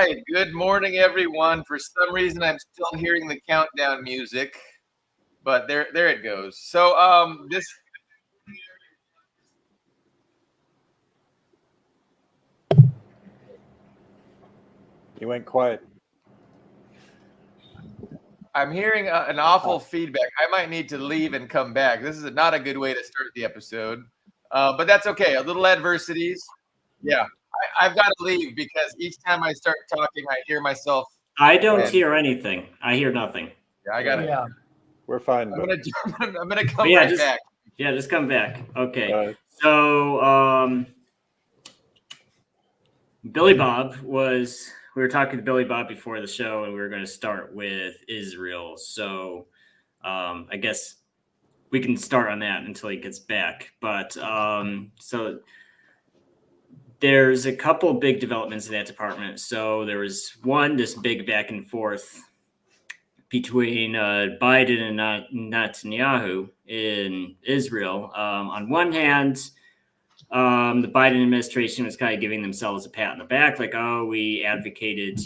right. Good morning, everyone. For some reason, I'm still hearing the countdown music, but there it goes. So, this. You went quiet. I'm hearing an awful feedback. I might need to leave and come back. This is not a good way to start the episode, but that's okay. A little adversities. Yeah, I've got to leave because each time I start talking, I hear myself. I don't hear anything. I hear nothing. Yeah, I got it. Yeah. We're fine. I'm gonna come back. Yeah, just come back. Okay. Right. So Billy Bob was. We were talking to Billy Bob before the show, and we were going to start with Israel. So I guess we can start on that until he gets back. But so there's a couple big developments in that department. So there was this big back and forth between Biden and Netanyahu in Israel. On one hand, the Biden administration was kind of giving themselves a pat on the back, like, oh, we advocated,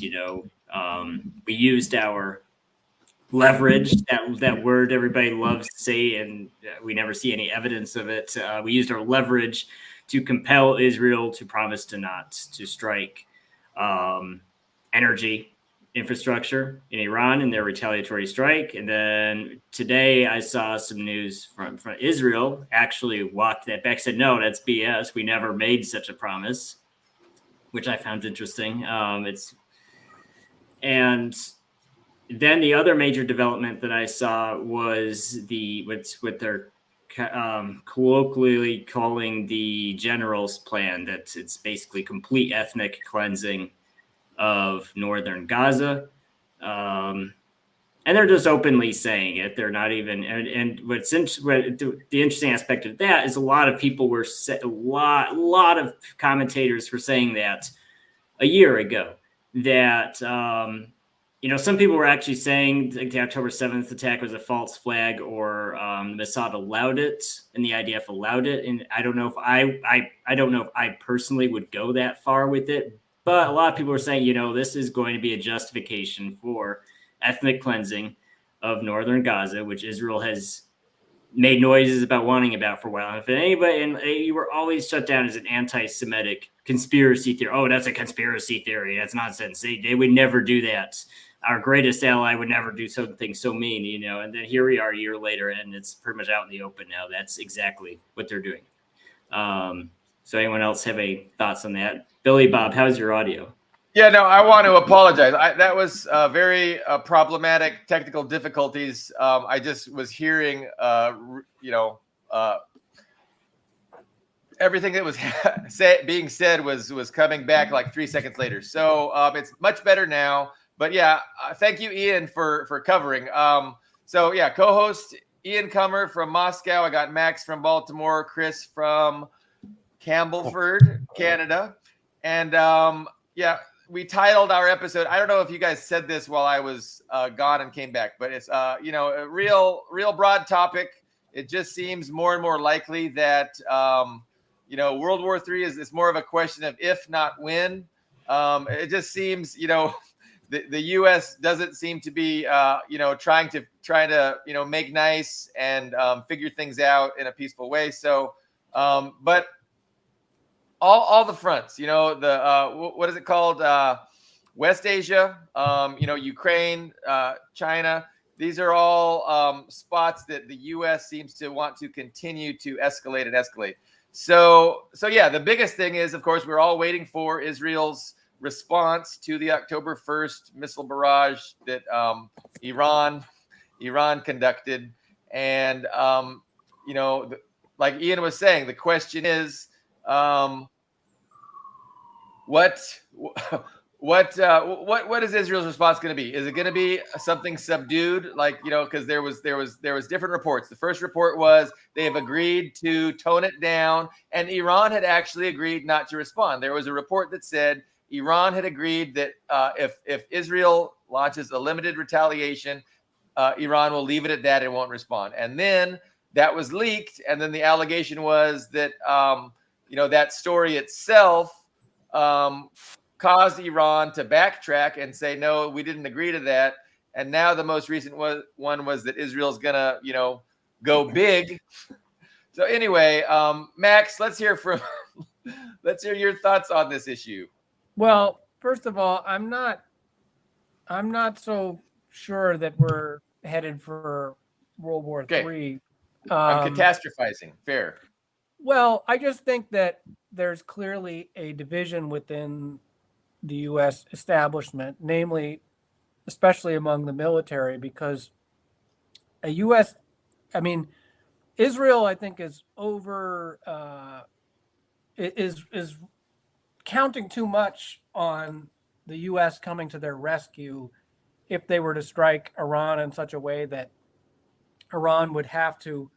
we used our leverage, that word everybody loves to say, and we never see any evidence of it. We used our leverage to compel Israel to promise to strike energy infrastructure in Iran in their retaliatory strike. And then today I saw some news from Israel actually walked that back, said, no, that's BS. We never made such a promise, which I found interesting. And then the other major development that I saw was what they're colloquially calling the general's plan. That it's basically complete ethnic cleansing of northern Gaza, and they're just openly saying it. They're not even. And the interesting aspect of that is a lot of people were a lot of commentators were saying that a year ago. That some people were actually saying the October 7th attack was a false flag, or Mossad allowed it, and the IDF allowed it. And I don't know if I don't know if I personally would go that far with it. But a lot of people are saying, this is going to be a justification for ethnic cleansing of northern Gaza, which Israel has made noises about wanting about for a while. If anybody, and you were always shut down as an anti-Semitic conspiracy theory. Oh, that's a conspiracy theory. That's nonsense. They would never do that. Our greatest ally would never do something so mean, And then here we are a year later, and it's pretty much out in the open now. That's exactly what they're doing. So anyone else have any thoughts on that? Billy Bob, how's your audio? Yeah, no, I want to apologize. That was very problematic technical difficulties. I just was hearing, everything that was being said was coming back like 3 seconds later. So it's much better now. But yeah, thank you, Ian, for covering. Co-host Ian Kummer from Moscow. I got Max from Baltimore, Chris from Campbellford, Canada. And we titled our episode. I don't know if you guys said this while I was gone and came back, but it's a real broad topic. It just seems more and more likely that World War III is more of a question of if, not when. It just seems the U.S. doesn't seem to be trying to make nice and figure things out in a peaceful way. So, but. All the fronts, what is it called? West Asia, Ukraine, China. These are all spots that the U.S. seems to want to continue to escalate. So yeah, the biggest thing is, of course, we're all waiting for Israel's response to the October 1st missile barrage that Iran conducted. And, like Ian was saying, the question is, what is Israel's response going to be? Is it going to be something subdued, because there was different reports. The first report was they have agreed to tone it down, and Iran had actually agreed not to respond. There was a report that said Iran had agreed that if Israel launches a limited retaliation, Iran will leave it at that and won't respond. And then that was leaked, and then the allegation was that that story itself caused Iran to backtrack and say, no, we didn't agree to that. And now the most recent one was that Israel's gonna, go big. So anyway, Max, let's hear your thoughts on this issue. Well, first of all, I'm not so sure that we're headed for World War III. I'm catastrophizing. Fair. Well, I just think that there's clearly a division within the U.S. establishment, namely, especially among the military, because Israel, I think, is is counting too much on the U.S. coming to their rescue if they were to strike Iran in such a way that Iran would have to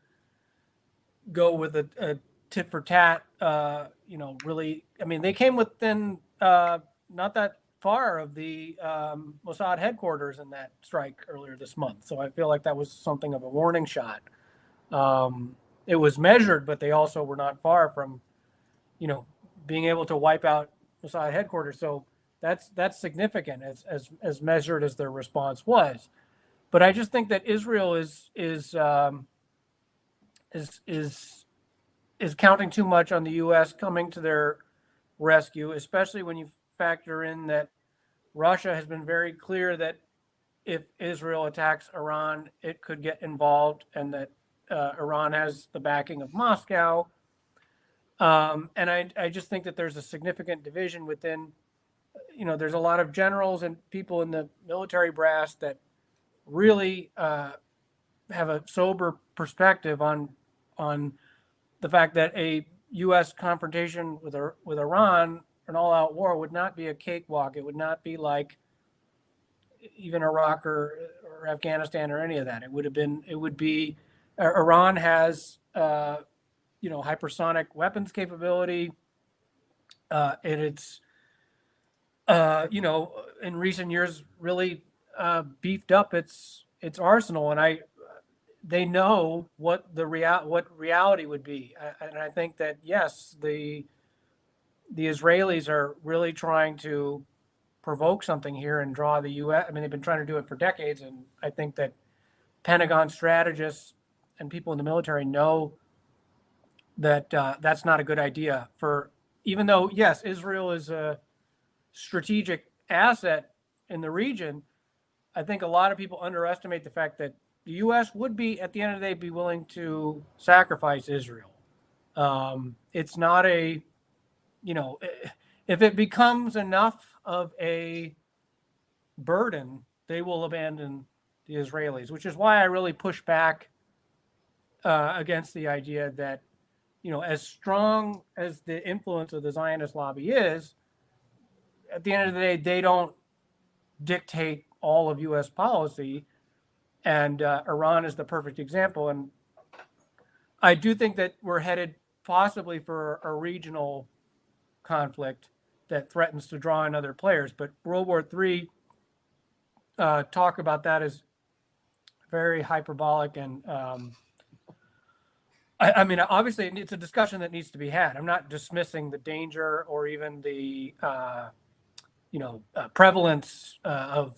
go with a tit for tat. Really, they came within not that far of the Mossad headquarters in that strike earlier this month. So I feel like that was something of a warning shot. It was measured, but they also were not far from, being able to wipe out Mossad headquarters. So that's significant as measured as their response was. But I just think that Israel is counting too much on the U.S. coming to their rescue, especially when you factor in that Russia has been very clear that if Israel attacks Iran, it could get involved, and that Iran has the backing of Moscow. And I just think that there's a significant division within, there's a lot of generals and people in the military brass that really have a sober perspective on the fact that a U.S. confrontation with Iran, an all-out war, would not be a cakewalk. It would not be like even Iraq or Afghanistan or any of that. It would be Iran has hypersonic weapons capability. It's in recent years really beefed up its arsenal, and they know what reality would be. And I think that, yes, the Israelis are really trying to provoke something here and draw the U.S. They've been trying to do it for decades, and I think that Pentagon strategists and people in the military know that that's not a good idea. Even though, yes, Israel is a strategic asset in the region, I think a lot of people underestimate the fact that the U.S. would be, at the end of the day, be willing to sacrifice Israel. It's not if it becomes enough of a burden, they will abandon the Israelis, which is why I really push back against the idea that, as strong as the influence of the Zionist lobby is, at the end of the day, they don't dictate all of U.S. policy. And Iran is the perfect example. And I do think that we're headed possibly for a regional conflict that threatens to draw in other players. But World War III, talk about that is very hyperbolic. And obviously, it's a discussion that needs to be had. I'm not dismissing the danger or even the prevalence of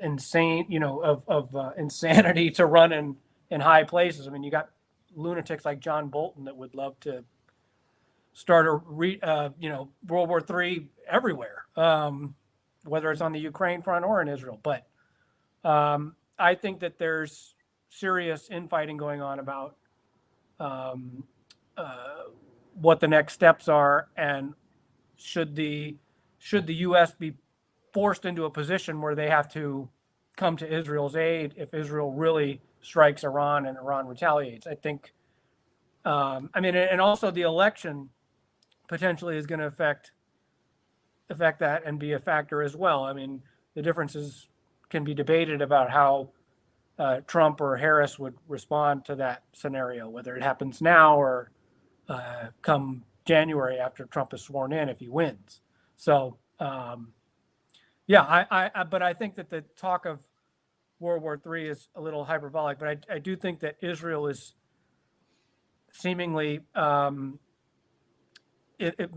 insane, of insanity to run in high places. You got lunatics like John Bolton that would love to start World War III everywhere, whether it's on the Ukraine front or in Israel. But I think that there's serious infighting going on about what the next steps are, and should the U.S. be forced into a position where they have to come to Israel's aid if Israel really strikes Iran and Iran retaliates. I think, and also the election potentially is going to affect that and be a factor as well. The differences can be debated about how Trump or Harris would respond to that scenario, whether it happens now or come January after Trump is sworn in if he wins. So, but I think that the talk of World War III is a little hyperbolic, but I do think that Israel is seemingly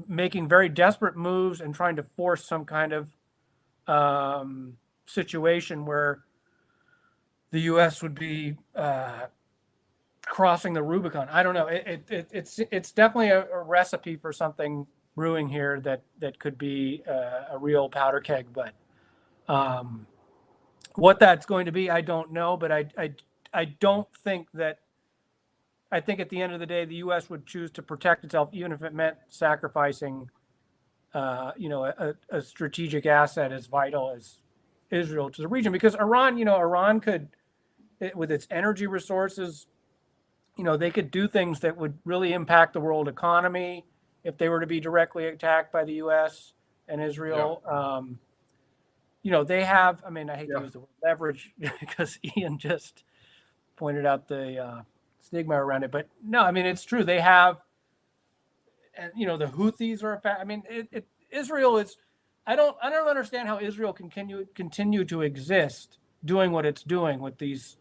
making very desperate moves and trying to force some kind of situation where the U.S. would be crossing the Rubicon. I don't know. It's definitely a recipe for something brewing here that could be a real powder keg. But what that's going to be, I don't know. But I don't think that. I think at the end of the day, the U.S. would choose to protect itself, even if it meant sacrificing, a strategic asset as vital as Israel to the region. Because Iran could, with its energy resources, they could do things that would really impact the world economy if they were to be directly attacked by the U.S. and Israel. Yeah. They have. I mean, I hate to use the word leverage because Ian just pointed out the stigma around it, but no, I mean, it's true. They have, and the Houthis are a fact. I mean, Israel is. I don't understand how Israel can continue to exist doing what it's doing with these.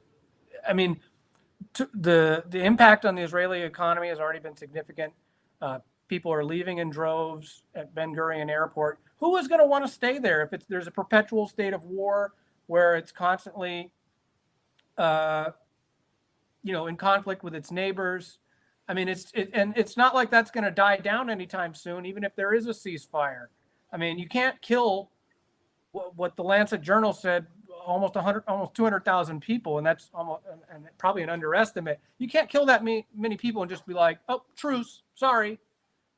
I mean, the impact on the Israeli economy has already been significant. People are leaving in droves at Ben Gurion Airport. Who is going to want to stay there if there's a perpetual state of war where it's constantly, in conflict with its neighbors? I mean, it's not like that's going to die down anytime soon, even if there is a ceasefire. I mean, you can't kill what the Lancet Journal said, almost 200,000 people, and that's almost and probably an underestimate. You can't kill that many people and just be like, oh, truce, sorry.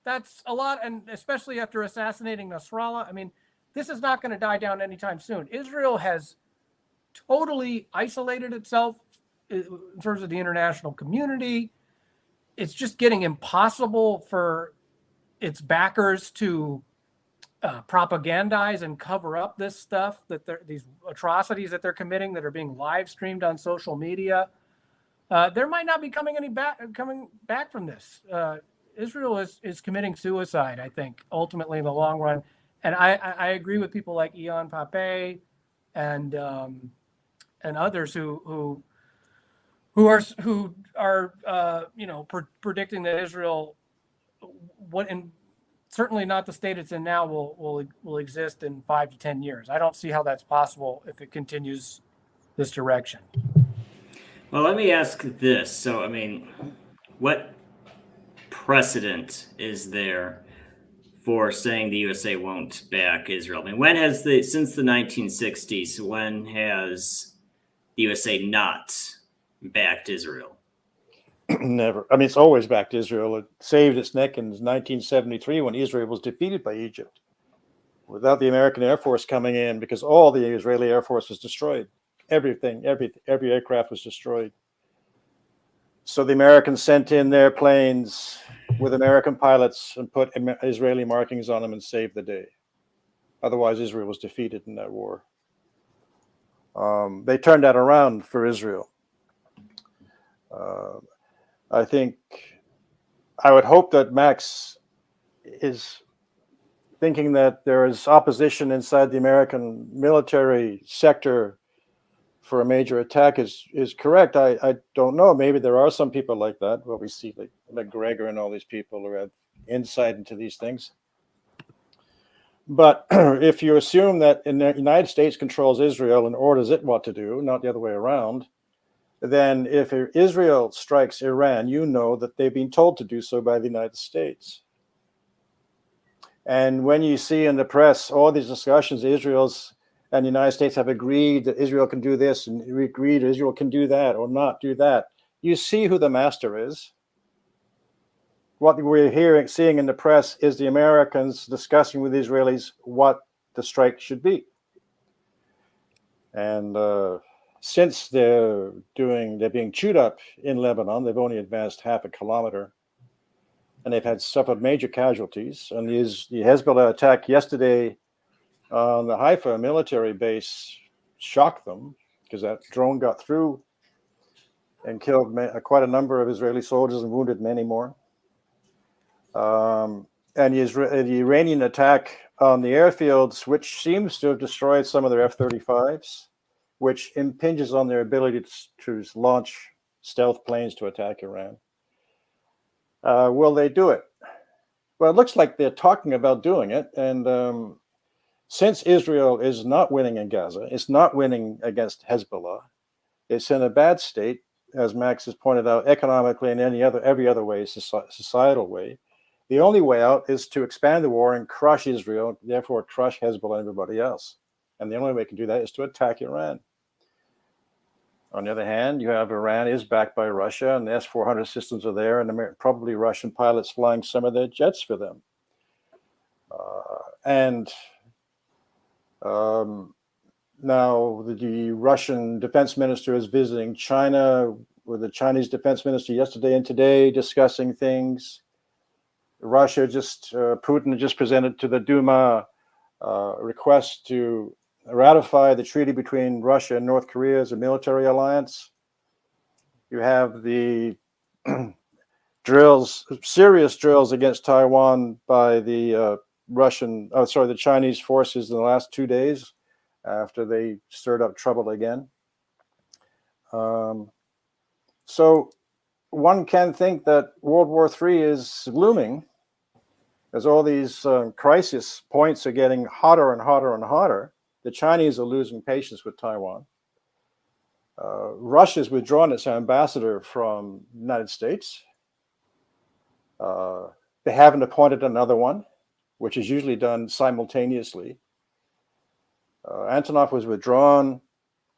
That's a lot, and especially after assassinating Nasrallah. I mean, this is not going to die down anytime soon. Israel has totally isolated itself in terms of the international community. It's just getting impossible for its backers to propagandize and cover up this stuff, these atrocities that they're committing that are being live streamed on social media. There might not be coming back from this. Israel is committing suicide, I think, ultimately in the long run. And I agree with people like Ian Pape and others who are predicting that Israel, certainly not the state it's in now, will exist in 5 to 10 years. I don't see how that's possible if it continues this direction. Well, let me ask this. So, I mean, what precedent is there for saying the USA won't back Israel? I mean, since the 1960s, when has the USA not backed Israel? Never. I mean, it's always backed Israel. It saved its neck in 1973 when Israel was defeated by Egypt, without the American Air Force coming in, because all the Israeli Air Force was destroyed. Everything, every aircraft was destroyed. So the Americans sent in their planes with American pilots and put Israeli markings on them and saved the day. Otherwise, Israel was defeated in that war. They turned that around for Israel. I would hope that Max is thinking that there is opposition inside the American military sector for a major attack is correct. I don't know. Maybe there are some people like that. Well, we see like Gregor and all these people who have insight into these things. But if you assume that the United States controls Israel and orders it what to do, not the other way around, then if Israel strikes Iran, you know that they've been told to do so by the United States. And when you see in the press all these discussions, Israel's and the United States have agreed that Israel can do this, and we agreed Israel can do that or not do that, you see who the master is. What we're seeing in the press is the Americans discussing with the Israelis what the strike should be. And since they're being chewed up in Lebanon, they've only advanced half a kilometer, and they've suffered major casualties. And the Hezbollah attack yesterday on the Haifa military base shocked them, because that drone got through and killed quite a number of Israeli soldiers and wounded many more. And the Iranian attack on the airfields, which seems to have destroyed some of their F-35s, which impinges on their ability to launch stealth planes to attack Iran. Will they do it? Well, it looks like they're talking about doing it. And since Israel is not winning in Gaza, it's not winning against Hezbollah, it's in a bad state, as Max has pointed out, economically and every other way, societal way. The only way out is to expand the war and crush Israel, therefore crush Hezbollah and everybody else. And the only way we can do that is to attack Iran. On the other hand, you have Iran is backed by Russia, and the S-400 systems are there, and probably Russian pilots flying some of their jets for them. Now the Russian defense minister is visiting China with the Chinese defense minister yesterday and today, discussing things. Putin just presented to the Duma a request to ratify the treaty between Russia and North Korea as a military alliance. You have the serious drills against Taiwan by the the Chinese forces in the last 2 days after they stirred up trouble again. So one can think that World War III is looming as all these crisis points are getting hotter and hotter and hotter. The Chinese are losing patience with Taiwan. Russia's withdrawn its ambassador from the United States. They haven't appointed another one, which is usually done simultaneously. Antonov was withdrawn.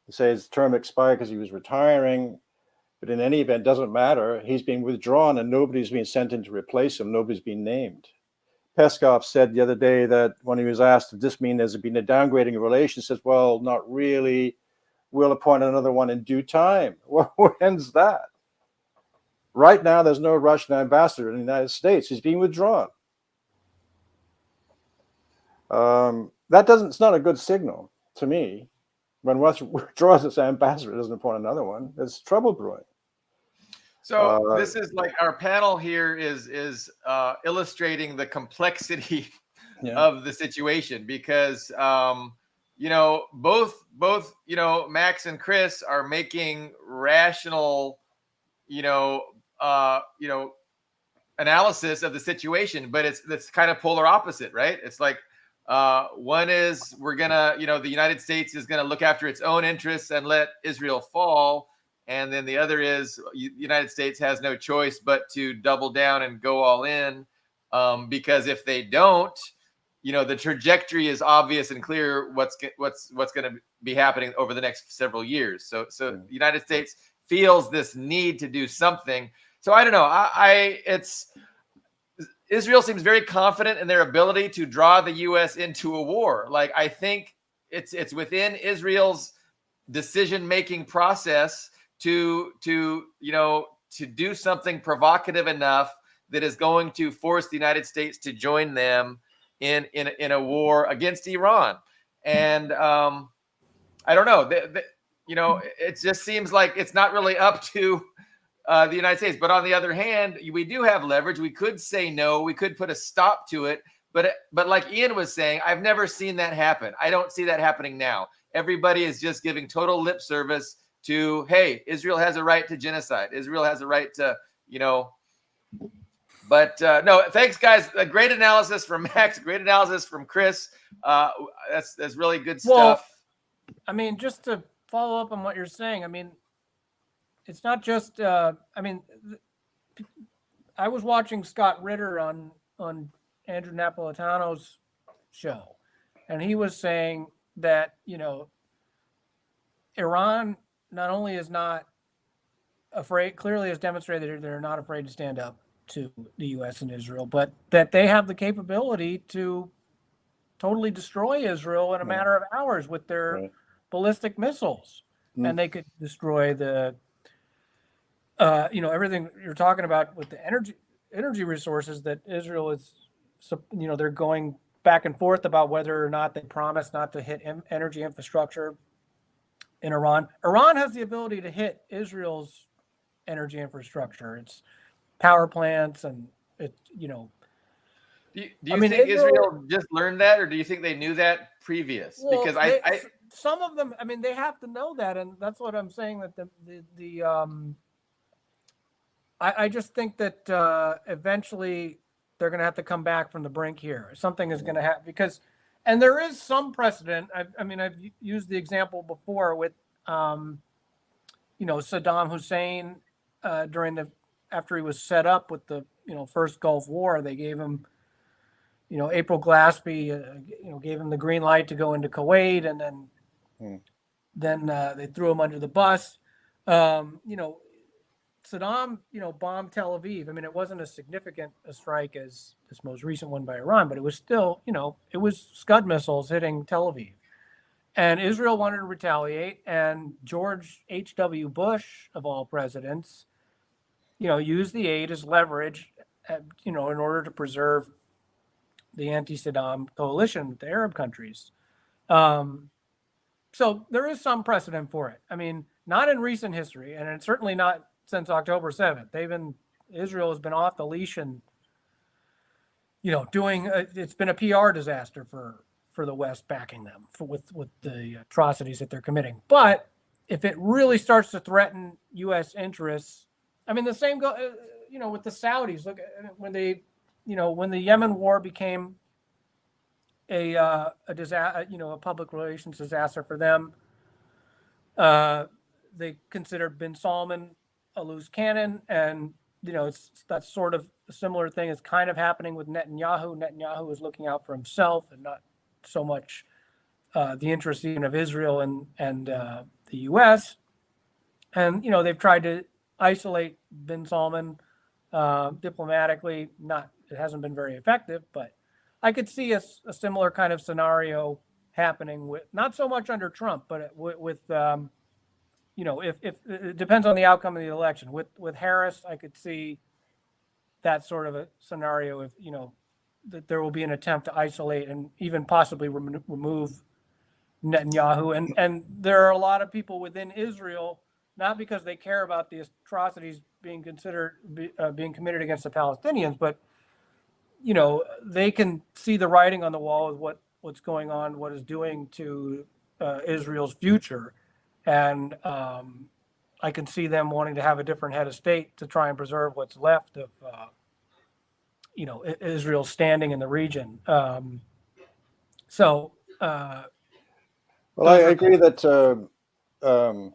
They say his term expired because he was retiring. But in any event, it doesn't matter. He's being withdrawn and nobody's being sent in to replace him. Nobody's been named. Peskov said the other day that when he was asked, does this mean there's been a downgrading of relations? He says, well, not really. We'll appoint another one in due time. Well, when's that? Right now, there's no Russian ambassador in the United States. He's being withdrawn. It's not a good signal to me. When Russia withdraws its ambassador, it doesn't appoint another one. There's trouble brewing. So this is like our panel here is illustrating the complexity of the situation, because both Max and Chris are making rational analysis of the situation, but it's kind of polar opposite, right? It's like one is the United States is gonna look after its own interests and let Israel fall. And then the other is the United States has no choice but to double down and go all in, because if they don't, the trajectory is obvious and clear what's going to be happening over the next several years. So the United States feels this need to do something. So I don't know. Israel seems very confident in their ability to draw the U.S. into a war. Like, I think it's within Israel's decision-making process to do something provocative enough that is going to force the United States to join them in a war against Iran. And I don't know, it just seems like it's not really up to the United States. But on the other hand, we do have leverage. We could say no. We could put a stop to it. But like Ian was saying, I've never seen that happen. I don't see that happening now. Everybody is just giving total lip service to, hey, Israel has a right to genocide. Israel has a right to, But no, thanks, guys. A great analysis from Max. Great analysis from Chris. That's really good stuff. I mean, just to follow up on what you're saying, I mean, it's not just. I was watching Scott Ritter on Andrew Napolitano's show, and he was saying that Iran not only is not afraid, clearly has demonstrated they're not afraid to stand up to the U.S. and Israel, but that they have the capability to totally destroy Israel in a matter of hours with their ballistic missiles. And they could destroy the, everything you're talking about with the energy resources that Israel is, they're going back and forth about whether or not they promise not to hit energy infrastructure in Iran. Iran has the ability to hit Israel's energy infrastructure. It's power plants and Do you think Israel just learned that, or do you think they knew that previous? Well, because some of them, they have to know that, and that's what I'm saying. That I just think that eventually they're going to have to come back from the brink here. Something is going to happen because, and there is some precedent. I've used the example before with, Saddam Hussein after he was set up with the, first Gulf War, they gave him, April Glaspie, gave him the green light to go into Kuwait, and then they threw him under the bus. Saddam, bombed Tel Aviv. I mean, it wasn't as significant a strike as this most recent one by Iran, but it was still, it was Scud missiles hitting Tel Aviv. And Israel wanted to retaliate, and George H.W. Bush, of all presidents, used the aid as leverage, in order to preserve the anti-Saddam coalition with the Arab countries. So there is some precedent for it. I mean, not in recent history, and it's certainly not since October 7th. Israel has been off the leash and, it's been a PR disaster for the West backing them with the atrocities that they're committing. But if it really starts to threaten U.S. interests, I mean, the same with the Saudis. Look, when the Yemen war became a disaster, a public relations disaster for them, they considered bin Salman a loose cannon, and that's sort of a similar thing is kind of happening with Netanyahu. Netanyahu is looking out for himself and not so much the interests even of Israel and the U.S. And they've tried to isolate bin Salman diplomatically. It hasn't been very effective, but I could see a similar kind of scenario happening with not so much under Trump, but with if it depends on the outcome of the election. With Harris, I could see that sort of a scenario if that there will be an attempt to isolate and even possibly remove Netanyahu. And there are a lot of people within Israel, not because they care about the atrocities being committed against the Palestinians, but they can see the writing on the wall with what's going on, what is doing to Israel's future. And I can see them wanting to have a different head of state to try and preserve what's left of, Israel's standing in the region. Well, I agree that a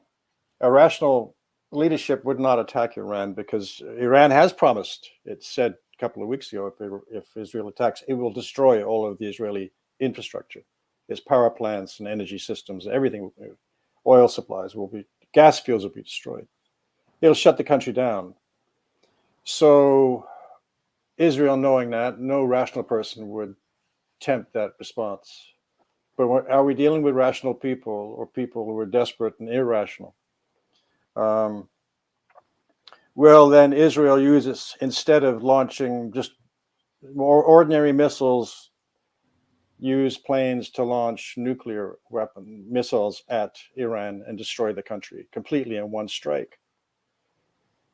rational leadership would not attack Iran because Iran has promised. It said a couple of weeks ago, if Israel attacks, it will destroy all of the Israeli infrastructure, its power plants and energy systems, everything. Oil supplies gas fields will be destroyed. It'll shut the country down. So Israel, knowing that, no rational person would tempt that response. But are we dealing with rational people or people who are desperate and irrational? Well, then Israel uses, instead of launching just more ordinary missiles, use planes to launch nuclear missiles at Iran and destroy the country completely in one strike.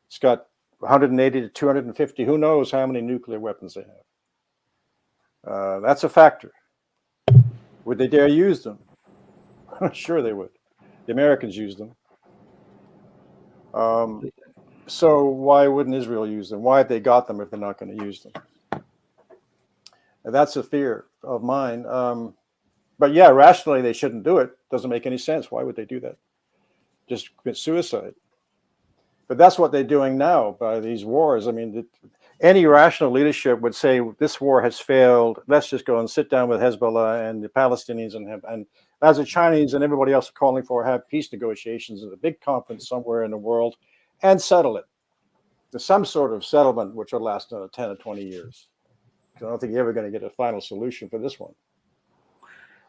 It's got 180 to 250, who knows how many nuclear weapons they have. That's a factor. Would they dare use them? Sure they would. The Americans use them. So why wouldn't Israel use them? Why have they got them if they're not going to use them? And that's a fear of mine. But yeah, rationally, they shouldn't do it. Doesn't make any sense. Why would they do that? Just commit suicide. But that's what they're doing now by these wars. I mean, any rational leadership would say this war has failed. Let's just go and sit down with Hezbollah and the Palestinians and as the Chinese and everybody else are calling for, have peace negotiations at a big conference somewhere in the world and settle it. There's some sort of settlement which will last another 10 or 20 years. I don't think you're ever going to get a final solution for this one.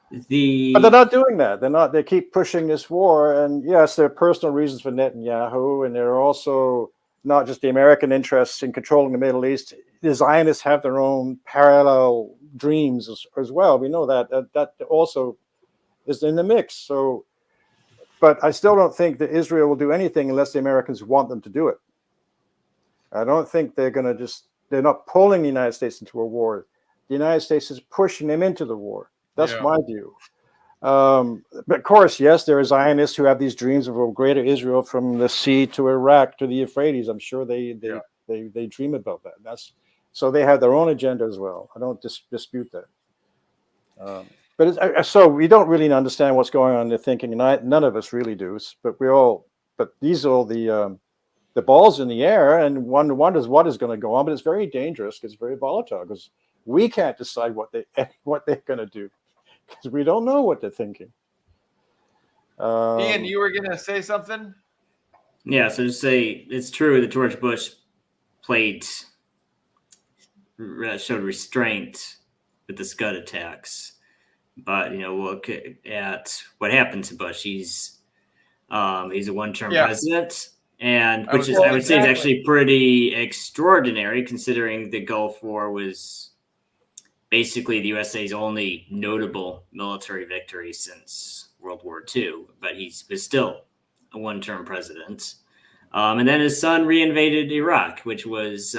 But they're not doing that. They keep pushing this war. And yes, there are personal reasons for Netanyahu. And there are also not just the American interests in controlling the Middle East. The Zionists have their own parallel dreams as well. We know that also is in the mix. So, but I still don't think that Israel will do anything unless the Americans want them to do it. I don't think they're going to they're not pulling the United States into a war. The United States is pushing them into the war. That's my view. But of course, yes, there are Zionists who have these dreams of a greater Israel from the sea to Iraq to the Euphrates. I'm sure they dream about that. So they have their own agenda as well. I don't dispute that. But so we don't really understand what's going on in their thinking, and none of us really do. But these are all the balls in the air, and one wonders what is going to go on. But it's very dangerous. It's very volatile because we can't decide what they're going to do because we don't know what they're thinking. Ian, you were going to say something? Yeah, so to say it's true that George Bush showed restraint with the Scud attacks, but look at what happened to Bush. He's a one-term president, and I would say is actually pretty extraordinary considering the Gulf War was basically the USA's only notable military victory since World War II, but he was still a one-term president. And then his son reinvaded Iraq, which was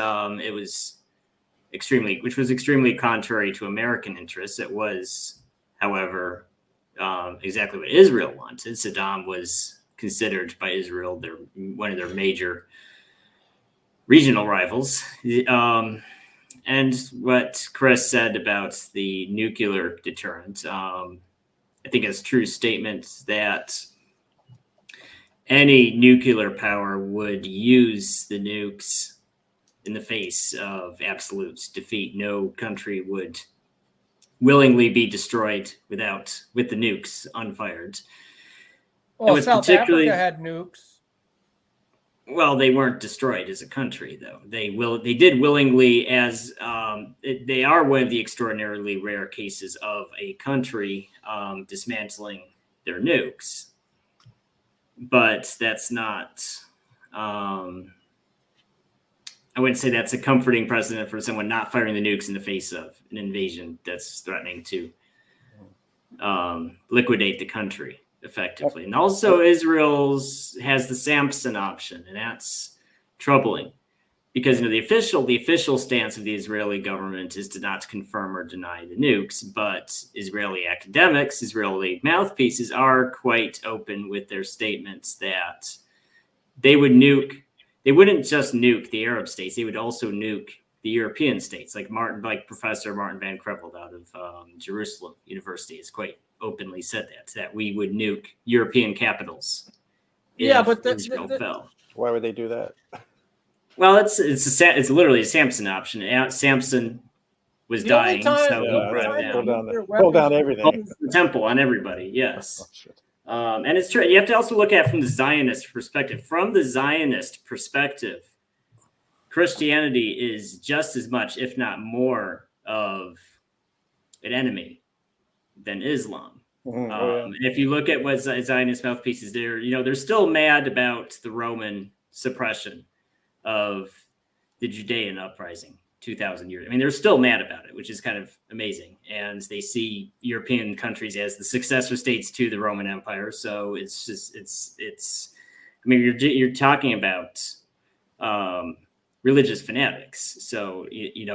extremely contrary to American interests. It was, however, exactly what Israel wanted. Saddam was considered by Israel one of their major regional rivals. And what Chris said about the nuclear deterrent, I think it's a true statement that any nuclear power would use the nukes in the face of absolute defeat. No country would willingly be destroyed with the nukes unfired. Well, South Africa had nukes. Well, they weren't destroyed as a country, though. They did willingly, as they are one of the extraordinarily rare cases of a country dismantling their nukes. But that's not. I wouldn't say that's a comforting precedent for someone not firing the nukes in the face of an invasion that's threatening to liquidate the country effectively. And also Israel has the Samson option, and that's troubling because the official stance of the Israeli government is to not confirm or deny the nukes, but Israeli academics, Israeli mouthpieces are quite open with their statements that they wouldn't just nuke the Arab states, they would also nuke the European states, like Professor Martin Van Creveld out of Jerusalem University has quite openly said that we would nuke European capitals if Israel fell. Why would they do that? Well, it's literally a Samson option. Samson was dying, so he pull down everything. The temple on everybody, yes. And it's true. You have to also look at it from the Zionist perspective. From the Zionist perspective, Christianity is just as much, if not more, of an enemy than Islam. And if you look at what Zionist mouthpieces, they're still mad about the Roman suppression of the Judean uprising 2,000 years. I mean, they're still mad about it, which is kind of amazing. And they see European countries as the successor states to the Roman Empire. So you're talking about religious fanatics. So,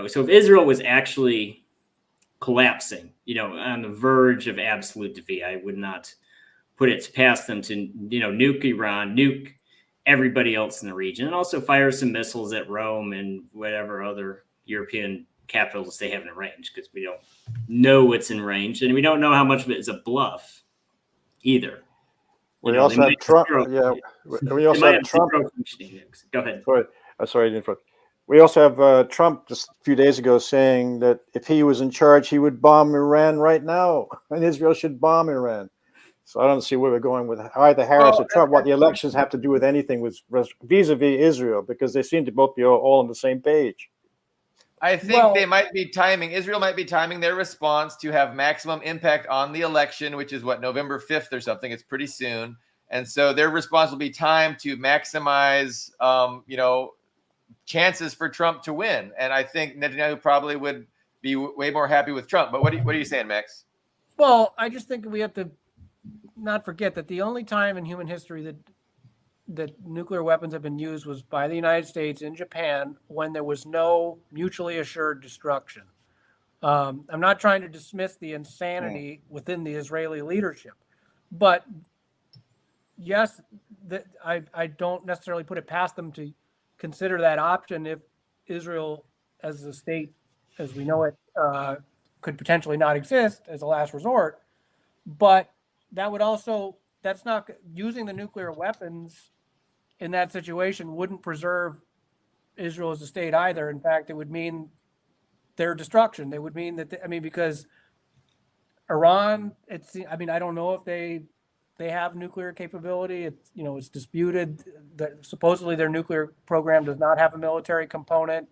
so if Israel was actually collapsing, on the verge of absolute defeat, I would not put it past them to, nuke Iran, nuke everybody else in the region, and also fire some missiles at Rome and whatever other European capitals they have in range, because we don't know what's in range, and we don't know how much of it is a bluff either. We also have Trump. We also have Trump. Go ahead. Sorry, I didn't interrupt. We also have Trump just a few days ago saying that if he was in charge, he would bomb Iran right now, and Israel should bomb Iran. So I don't see where we're going with either Harris or Trump. What the elections have to do with anything with vis-a-vis Israel, because they seem to both be all on the same page. I think they might be timing. Israel might be timing their response to have maximum impact on the election, which is November 5th or something. It's pretty soon, and so their response will be timed to maximize, chances for Trump to win. And I think Netanyahu probably would be way more happy with Trump. But what are you saying, Max? Well, I just think we have to not forget that the only time in human history that nuclear weapons have been used was by the United States in Japan when there was no mutually assured destruction. I'm not trying to dismiss the insanity within the Israeli leadership, but yes, I don't necessarily put it past them to consider that option if Israel as a state, as we know it, could potentially not exist as a last resort. But that would also, that's not, using the nuclear weapons in that situation wouldn't preserve Israel as a state either. In fact, it would mean their destruction. They would mean that, because Iran, I don't know if they have nuclear capability. It's disputed that supposedly their nuclear program does not have a military component.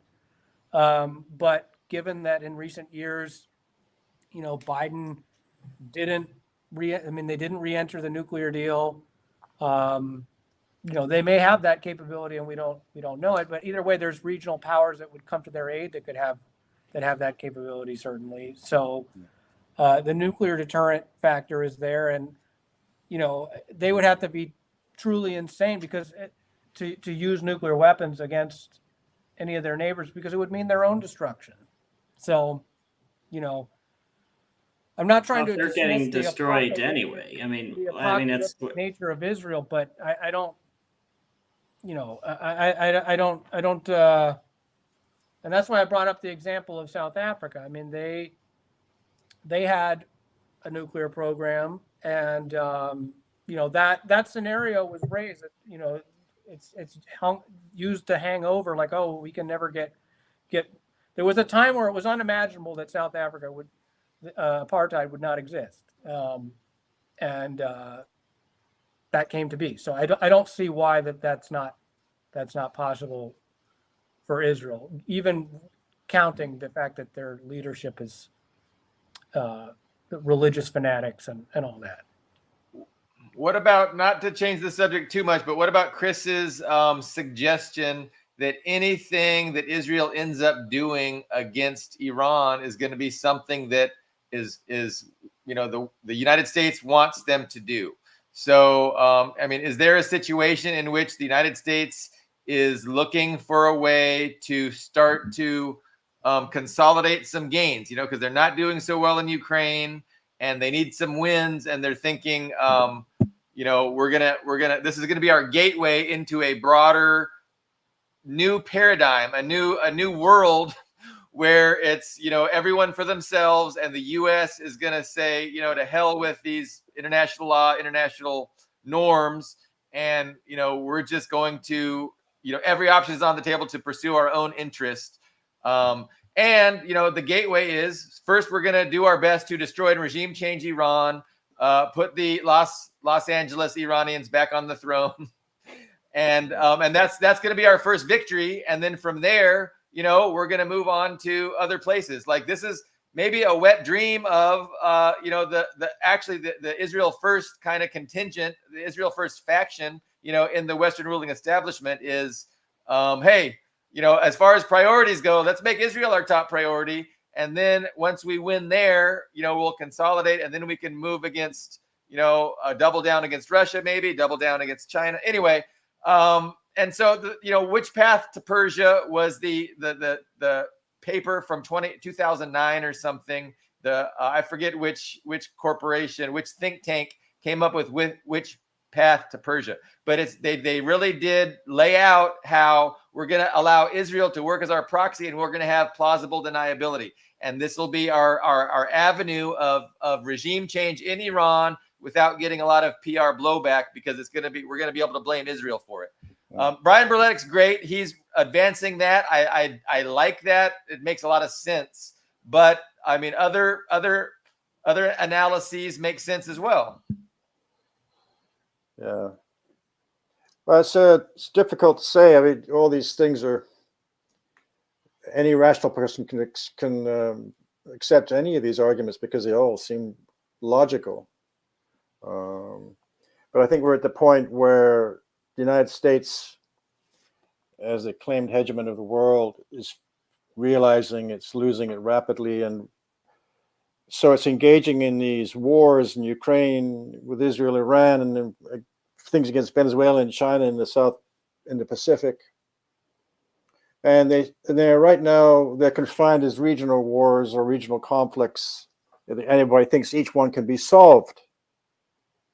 But given that in recent years, Biden didn't they didn't re-enter the nuclear deal. They may have that capability and we don't know it, but either way, there's regional powers that would come to their aid that have that capability, certainly. So the nuclear deterrent factor is there, and they would have to be truly insane because to use nuclear weapons against any of their neighbors, because it would mean their own destruction. So, I'm not trying to. They're getting destroyed anyway. That's the nature of Israel, but I don't. I don't. And that's why I brought up the example of South Africa. They had a nuclear program, and that scenario was raised. It's used to hang over, like, oh, we can never get. There was a time where it was unimaginable that South Africa would. Apartheid would not exist, and that came to be. So I don't see why that's not possible for Israel, even counting the fact that their leadership is religious fanatics and all that. What about, not to change the subject too much, but what about Chris's suggestion that anything that Israel ends up doing against Iran is going to be something that is the United States wants them to do? So, is there a situation in which the United States is looking for a way to start to consolidate some gains, because they're not doing so well in Ukraine and they need some wins, and they're thinking, this is gonna be our gateway into a broader new paradigm, a new world where it's, everyone for themselves, and the U.S. is going to say, to hell with these international law, international norms, and, we're just going to, every option is on the table to pursue our own interest. And, the gateway is, first, we're going to do our best to destroy and regime change Iran, put the Los Angeles Iranians back on the throne. And that's going to be our first victory. And then from there, we're going to move on to other places. Like, this is maybe a wet dream of, the Israel First kind of contingent, the Israel First faction, in the Western ruling establishment is, hey, as far as priorities go, let's make Israel our top priority. And then once we win there, we'll consolidate, and then we can move against, double down against Russia, maybe double down against China. Anyway, and so, which path to Persia was the paper from 2009 or something. I forget which corporation, which think tank came up with which path to Persia. But they really did lay out how we're going to allow Israel to work as our proxy, and we're going to have plausible deniability. And this will be our avenue of regime change in Iran without getting a lot of PR blowback, because we're going to be able to blame Israel for it. Brian Berletic's great. He's advancing that. I like that. It makes a lot of sense. But other analyses make sense as well. Yeah. Well, it's difficult to say. All these things are. Any rational person can accept any of these arguments because they all seem logical. But I think we're at the point where the United States, as a claimed hegemon of the world, is realizing it's losing it rapidly, and so it's engaging in these wars in Ukraine with Israel, Iran, and then things against Venezuela and China in the Pacific. And they're right now, they're confined as regional wars or regional conflicts. Anybody thinks each one can be solved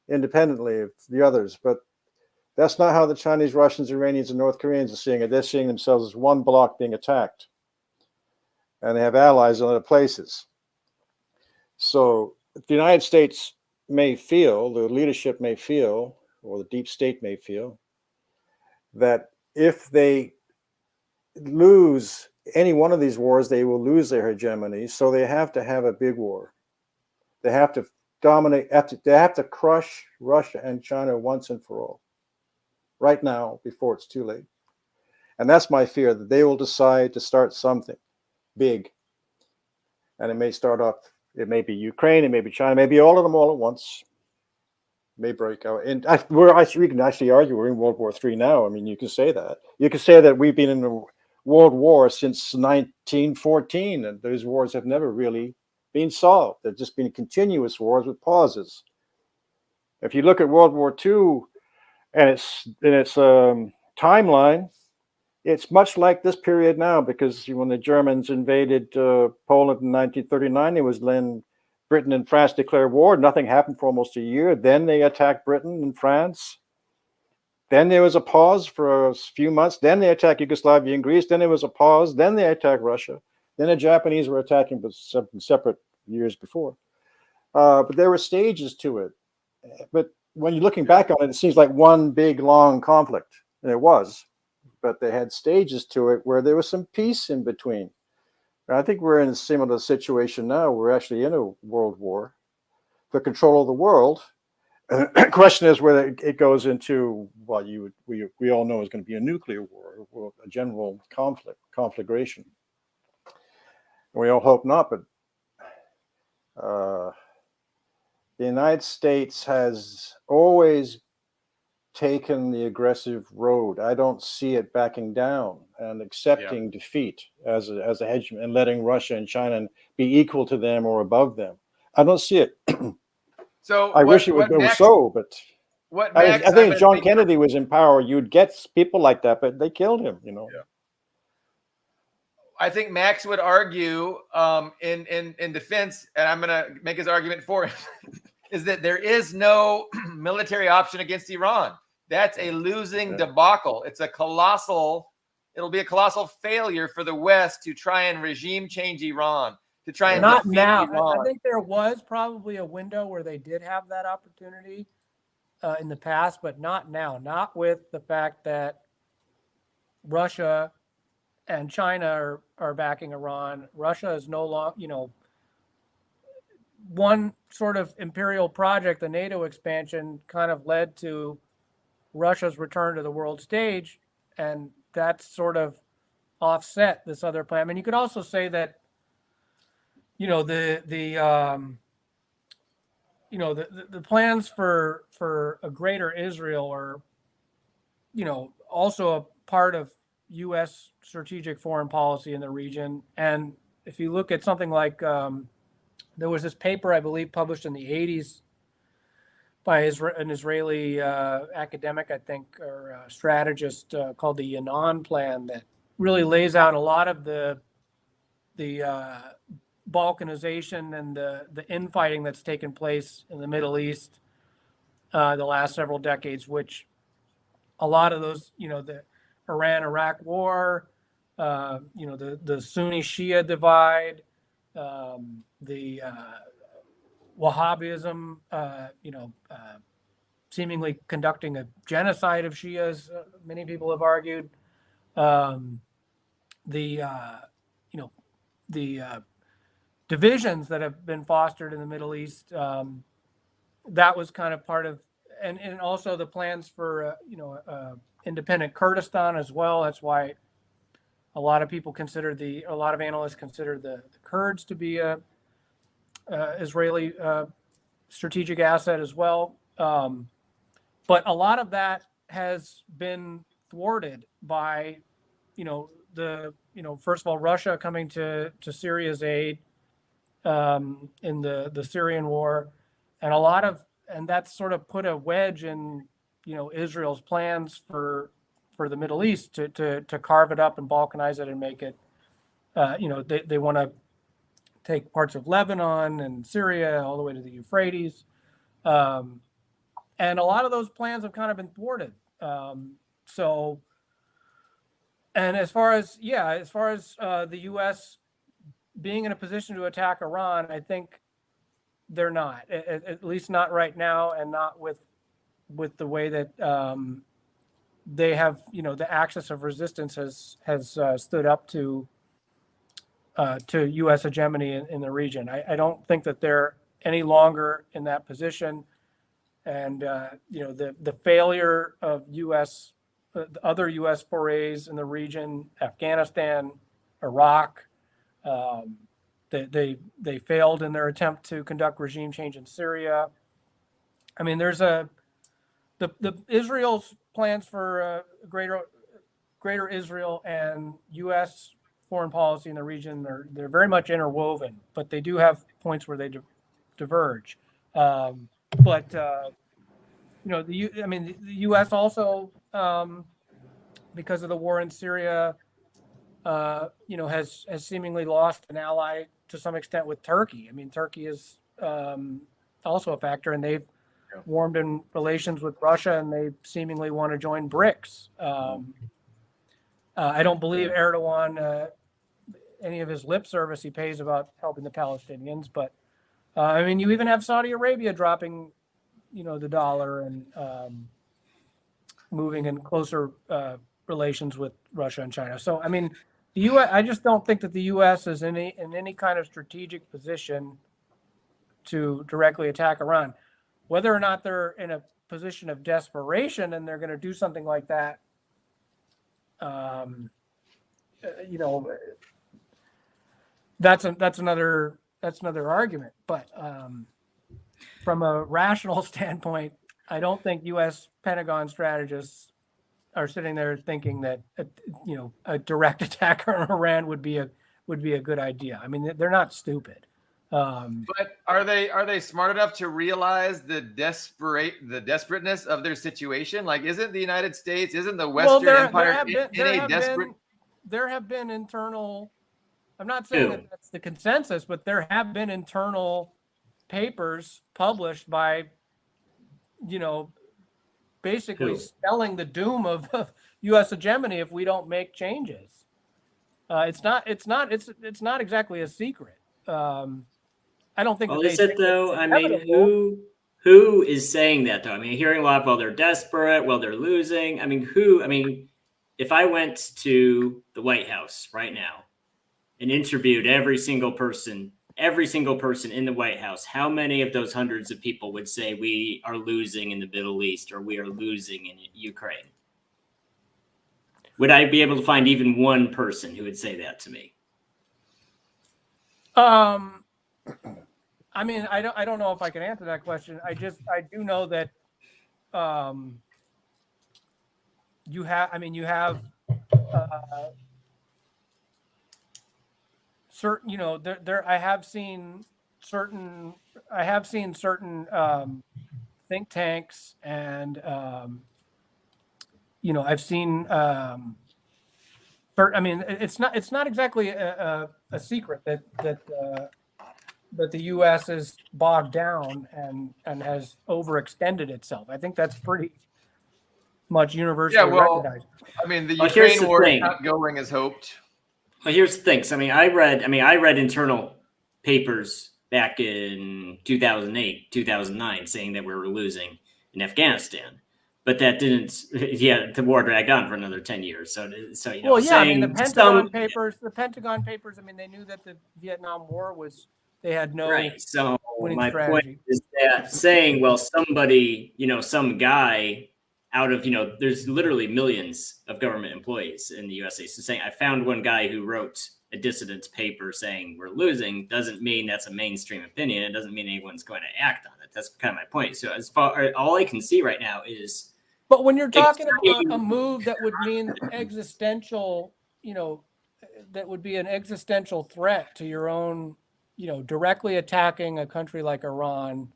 independently of the others, but that's not how the Chinese, Russians, Iranians, and North Koreans are seeing it. They're seeing themselves as one bloc being attacked. and they have allies in other places. So the United States may feel, the leadership may feel, or the deep state may feel, that if they lose any one of these wars, they will lose their hegemony. So they have to have a big war. They have to dominate, they have to crush Russia and China once and for all, right now, before it's too late. And that's my fear, that they will decide to start something big. And it may start off, it may be Ukraine, it may be China, maybe all of them all at once. May break out. And we can actually argue we're in World War III now. I mean, you can say that. You can say that we've been in a world war since 1914, and those wars have never really been solved. They've just been continuous wars with pauses. If you look at World War II and its timeline, it's much like this period now, because when the Germans invaded Poland in 1939, it was then Britain and France declared war. Nothing happened for almost a year. Then they attacked Britain and France. Then there was a pause for a few months. Then they attacked Yugoslavia and Greece. Then there was a pause. Then they attacked Russia. Then the Japanese were attacking, but separate years before. But there were stages to it. But when you're looking back on it, it seems like one big, long conflict. And it was. But they had stages to it where there was some peace in between. I think we're in a similar situation now. We're actually in a world war for control of the world. And the question is whether it goes into what we all know is going to be a nuclear war, a general conflagration. And we all hope not, but the United States has always taken the aggressive road. I don't see it backing down and accepting defeat as a hegemon and letting Russia and China be equal to them or above them. I don't see it. So I wish it was so, but I think if John Kennedy was in power, you'd get people like that, but they killed him, you know. Yeah. I think Max would argue in defense, and I'm going to make his argument for it, is that there is no military option against Iran. That's a losing debacle. It'll be a colossal failure for the West to try and regime change Iran, to try and not defeat now. Iran. I think there was probably a window where they did have that opportunity in the past, but not now. Not with the fact that Russia and China are backing Iran. Russia is no longer, one sort of imperial project, the NATO expansion, kind of led to Russia's return to the world stage, and that's sort of offset this other plan. I mean, you could also say that, the plans for a greater Israel are, also a part of U.S. strategic foreign policy in the region. And if you look at something like, there was this paper, I believe, published in the 80s by an Israeli academic, I think, or strategist called the Yanon Plan, that really lays out a lot of the balkanization and the infighting that's taken place in the Middle East the last several decades, which a lot of those, the Iran-Iraq war, the Sunni-Shia divide, the Wahhabism, seemingly conducting a genocide of Shias, many people have argued. The divisions that have been fostered in the Middle East, that was kind of part of, and also the plans for, independent Kurdistan as well. That's why a lot of people a lot of analysts consider the Kurds to be a Israeli strategic asset as well. But a lot of that has been thwarted by, first of all, Russia coming to Syria's aid in the Syrian war, and that's sort of put a wedge in, Israel's plans for the Middle East to carve it up and balkanize it and make it, they want to take parts of Lebanon and Syria all the way to the Euphrates. And a lot of those plans have kind of been thwarted. And as far as the U.S. being in a position to attack Iran, I think they're not, at least not right now, and not with the way that they have, the axis of resistance has stood up to U.S. hegemony in the region. I don't think that they're any longer in that position, and the failure of U.S. Other U.S. forays in the region, Afghanistan, Iraq. They failed in their attempt to conduct regime change in Syria. I mean, there's the Israel's plans for greater Israel and U.S. foreign policy in the region. They're very much interwoven, but they do have points where they diverge. The U.S. also, because of the war in Syria, has seemingly lost an ally to some extent with Turkey. I mean, Turkey is also a factor, and they've warmed in relations with Russia, and they seemingly want to join BRICS. I don't believe Erdogan, any of his lip service he pays about helping the Palestinians, but you even have Saudi Arabia dropping, the dollar and moving in closer relations with Russia and China. So, I mean, the U.S. I just don't think that the U.S. is in any kind of strategic position to directly attack Iran. Whether or not they're in a position of desperation and they're going to do something like that, that's another argument. But from a rational standpoint, I don't think U.S. Pentagon strategists are sitting there thinking that a direct attack on Iran would be a good idea. I mean, they're not stupid. But are they smart enough to realize the desperateness of their situation? Like, isn't the United States, isn't the Western Empire there have been internal. I'm not saying that that's the consensus, but there have been internal papers published by, basically spelling the doom of U.S. hegemony if we don't make changes. It's not exactly a secret. I don't think. Well, is it though? I mean, who is saying that though? I mean, hearing a lot of, well, they're desperate, well, they're losing. I mean, who? I mean, if I went to the White House right now and interviewed every single person in the White House, how many of those hundreds of people would say we are losing in the Middle East or we are losing in Ukraine? Would I be able to find even one person who would say that to me? I mean, I don't know if I can answer that question. I do know that you have certain, I have seen certain think tanks, and I've seen it's not exactly a secret that the U.S. is bogged down and has overextended itself. I think that's pretty much universally recognized. I mean, the Ukraine war is not going as hoped. Well, here's the thing. So, I read internal papers back in 2008, 2009, saying that we were losing in Afghanistan, but that didn't. Yeah, the war dragged on for another 10 years. So well, yeah. I mean, the Pentagon papers. I mean, they knew that the Vietnam War was. They had no right. So my strategy. point is that saying, well, somebody, some guy out of, there's literally millions of government employees in the USA. So saying I found one guy who wrote a dissident paper saying we're losing doesn't mean that's a mainstream opinion. It doesn't mean anyone's going to act on it. That's kind of my point. So as far all I can see right now is. But when you're talking about a move that would mean existential, that would be an existential threat to your own, directly attacking a country like Iran,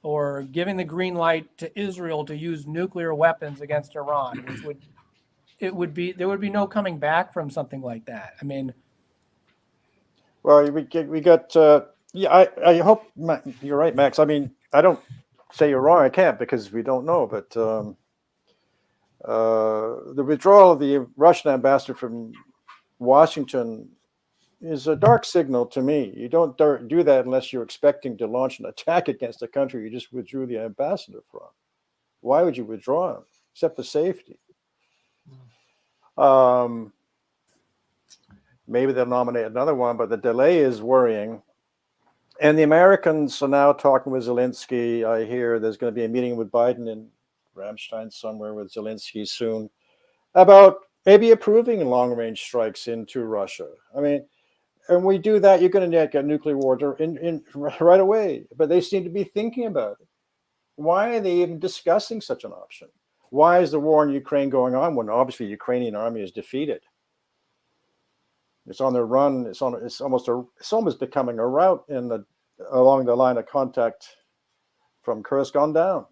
or giving the green light to Israel to use nuclear weapons against Iran, which there would be no coming back from something like that. I mean, well, we got I hope you're right, Max. I mean, I don't say you're wrong. I can't because we don't know, but the withdrawal of the Russian ambassador from Washington is a dark signal to me. You don't do that unless you're expecting to launch an attack against a country you just withdrew the ambassador from. Why would you withdraw him, except for safety? Maybe they'll nominate another one, but the delay is worrying. And the Americans are now talking with Zelensky. I hear there's going to be a meeting with Biden in Ramstein somewhere with Zelensky soon about maybe approving long-range strikes into Russia. I mean, and we do that, you're going to get a nuclear war in right away. But they seem to be thinking about it. Why are they even discussing such an option? Why is the war in Ukraine going on when obviously the Ukrainian army is defeated? It's on the run. It's almost becoming a route along the line of contact from Kursk on down.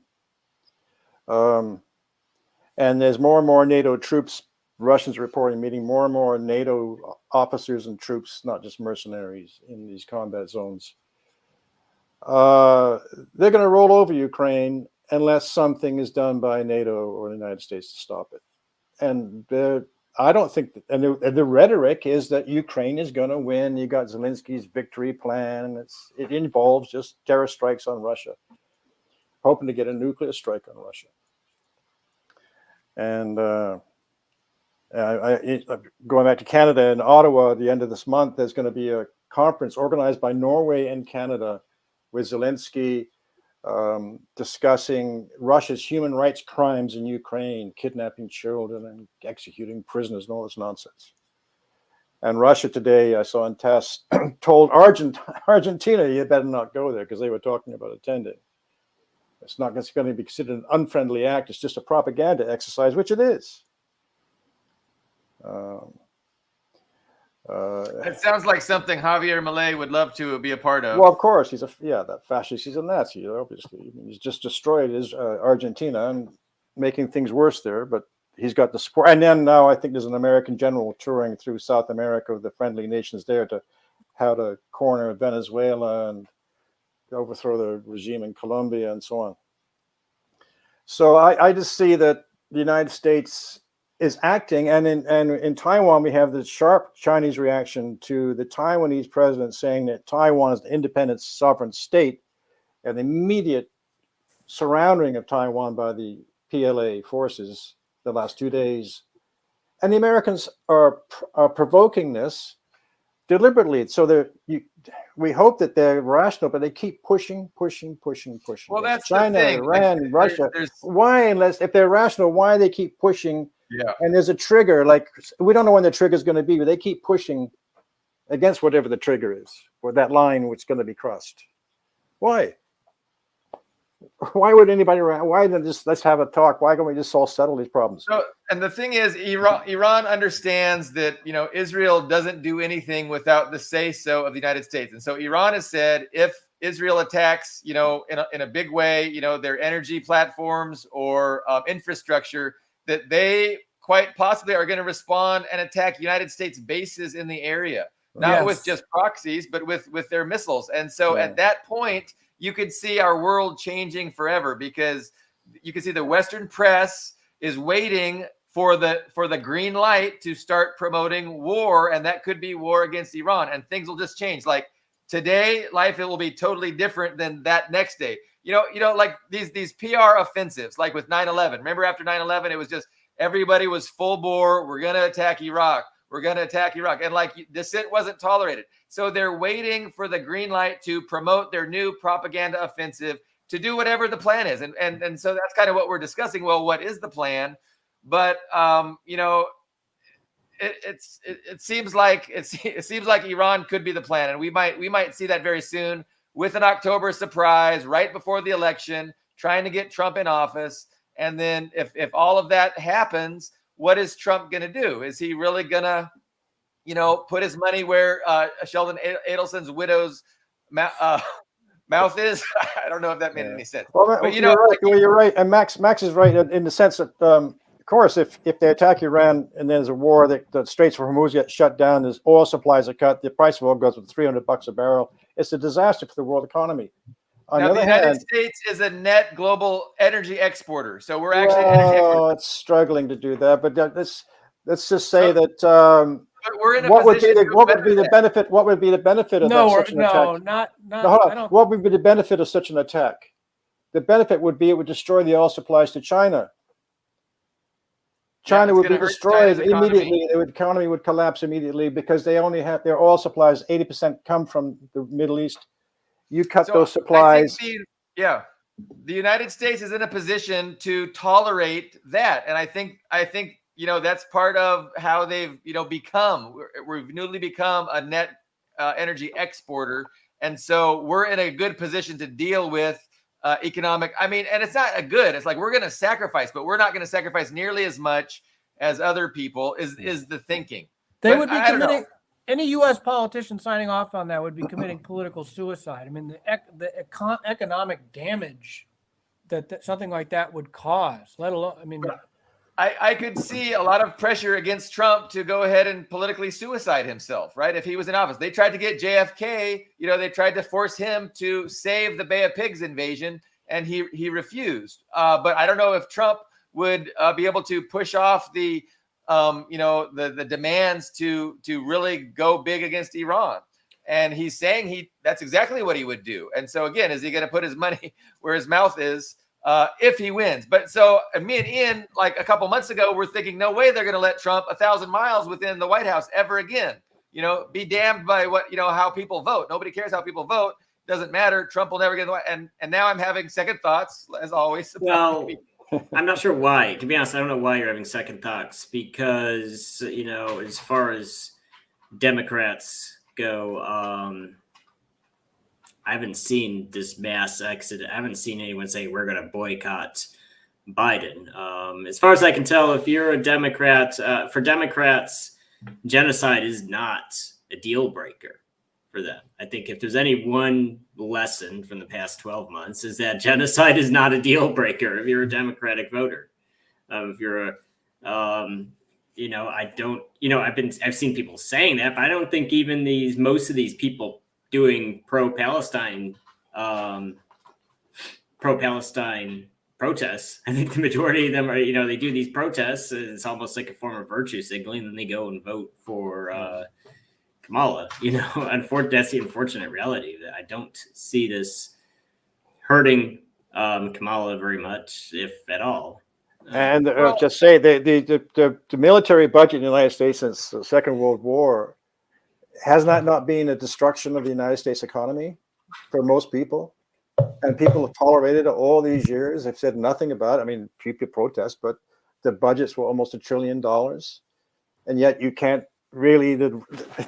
And there's more and more NATO troops. Russians reporting meeting more and more NATO officers and troops, not just mercenaries, in these combat zones. They're going to roll over Ukraine unless something is done by NATO or the United States to stop it. And I don't think that, and the rhetoric is that Ukraine is going to win. You got Zelensky's victory plan. It involves just terror strikes on Russia, hoping to get a nuclear strike on Russia. And going back to Canada and Ottawa at the end of this month, there's going to be a conference organized by Norway and Canada with Zelensky discussing Russia's human rights crimes in Ukraine, kidnapping children and executing prisoners and all this nonsense. And Russia today, I saw in TASS, told Argentina, you better not go there because they were talking about attending. It's not going to be considered an unfriendly act. It's just a propaganda exercise, which it is. It sounds like something Javier Milei would love to be a part of. Well, of course, that fascist. He's a Nazi, obviously. I mean, he's just destroyed Argentina and making things worse there. But he's got the support. And then now I think there's an American general touring through South America with the friendly nations there to how to corner Venezuela and overthrow the regime in Colombia and so on. So I just see that the United States is acting, and in Taiwan we have the sharp Chinese reaction to the Taiwanese president saying that Taiwan is an independent sovereign state, and the immediate surrounding of Taiwan by the PLA forces the last 2 days, and the Americans are provoking this deliberately. So we hope that they're rational, but they keep pushing. Well, that's China, the thing. Iran, Russia. Why, if they're rational, why they keep pushing? Yeah. And there's a trigger, like we don't know when the trigger is going to be, but they keep pushing against whatever the trigger is, or that line which is going to be crossed. Why? Why would anybody? Why not just let's have a talk? Why can't we just all settle these problems? So, and the thing is, Iran understands that Israel doesn't do anything without the say-so of the United States, and so Iran has said if Israel attacks, in a big way, their energy platforms or infrastructure, that they quite possibly are going to respond and attack United States bases in the area, not with just proxies, but with their missiles. And so at that point, you could see our world changing forever, because you can see the Western press is waiting for the green light to start promoting war, and that could be war against Iran, and things will just change. Like today, it will be totally different than that next day. Like these PR offensives, like with 9/11. Remember after 9/11, it was just everybody was full bore. We're going to attack Iraq. We're going to attack Iraq. And like dissent wasn't tolerated. So they're waiting for the green light to promote their new propaganda offensive to do whatever the plan is. And so that's kind of what we're discussing. Well, what is the plan? But, it seems like Iran could be the plan. And we might see that very soon, with an October surprise right before the election, trying to get Trump in office. And then if all of that happens, what is Trump going to do? Is he really going to, put his money where Sheldon Adelson's widow's mouth is? I don't know if that made any sense. Well, but you're right. Well, you're right. And Max is right in the sense that, of course, if they attack Iran and there's a war, the Straits of Hormuz get shut down, there's oil supplies are cut, the price of oil goes with $300 a barrel. It's a disaster for the world economy. Now, the United States is a net global energy exporter, so we're actually an energy exporter. It's struggling to do that. But let's just say that we're in a what would be position. the what would be the benefit? What would be the benefit of such an attack? not. No, hold I on. don't. What would be the benefit of such an attack? The benefit would be it would destroy the oil supplies to China. China would be destroyed immediately. The economy would collapse immediately because they only have their oil supplies. 80% come from the Middle East. You cut those supplies. The United States is in a position to tolerate that, and I think that's part of how they've become. We've newly become a net energy exporter, and so we're in a good position to deal with economic. I mean, and it's not a good. It's like we're going to sacrifice, but we're not going to sacrifice nearly as much as other people. Is the thinking? They would be I don't know. committing. Any U.S. politician signing off on that would be committing political suicide. I mean, the economic damage that something like that would cause, let alone, I mean. I could see a lot of pressure against Trump to go ahead and politically suicide himself, right? If he was in office. They tried to get JFK, they tried to force him to save the Bay of Pigs invasion, and he refused. But I don't know if Trump would be able to push off the demands to really go big against Iran. And he's saying that's exactly what he would do. And so again, is he going to put his money where his mouth is if he wins? But so me and Ian, like a couple months ago, we're thinking, no way they're going to let Trump 1,000 miles within the White House ever again. Be damned by what, how people vote. Nobody cares how people vote. Doesn't matter. Trump will never get in the White House. And now I'm having second thoughts, as always. Well, I'm not sure why. To be honest, I don't know why you're having second thoughts because, as far as Democrats go, I haven't seen this mass exit. I haven't seen anyone say we're going to boycott Biden. As far as I can tell, if you're a Democrat, for Democrats, genocide is not a deal breaker for them. I think if there's any one lesson from the past 12 months is that genocide is not a deal breaker if you're a Democratic voter. If you're I've seen people saying that, but I don't think even most of these people doing pro-Palestine protests, I think the majority of them are, they do these protests. It's almost like a form of virtue signaling, and then they go and vote for Kamala. That's the unfortunate reality that I don't see this hurting Kamala very much, if at all. And just say the military budget in the United States since the Second World War has not been a destruction of the United States economy for most people. And people have tolerated it all these years. They've said nothing about it. I mean, people protest, but the budgets were almost $1 trillion. And yet you can't really,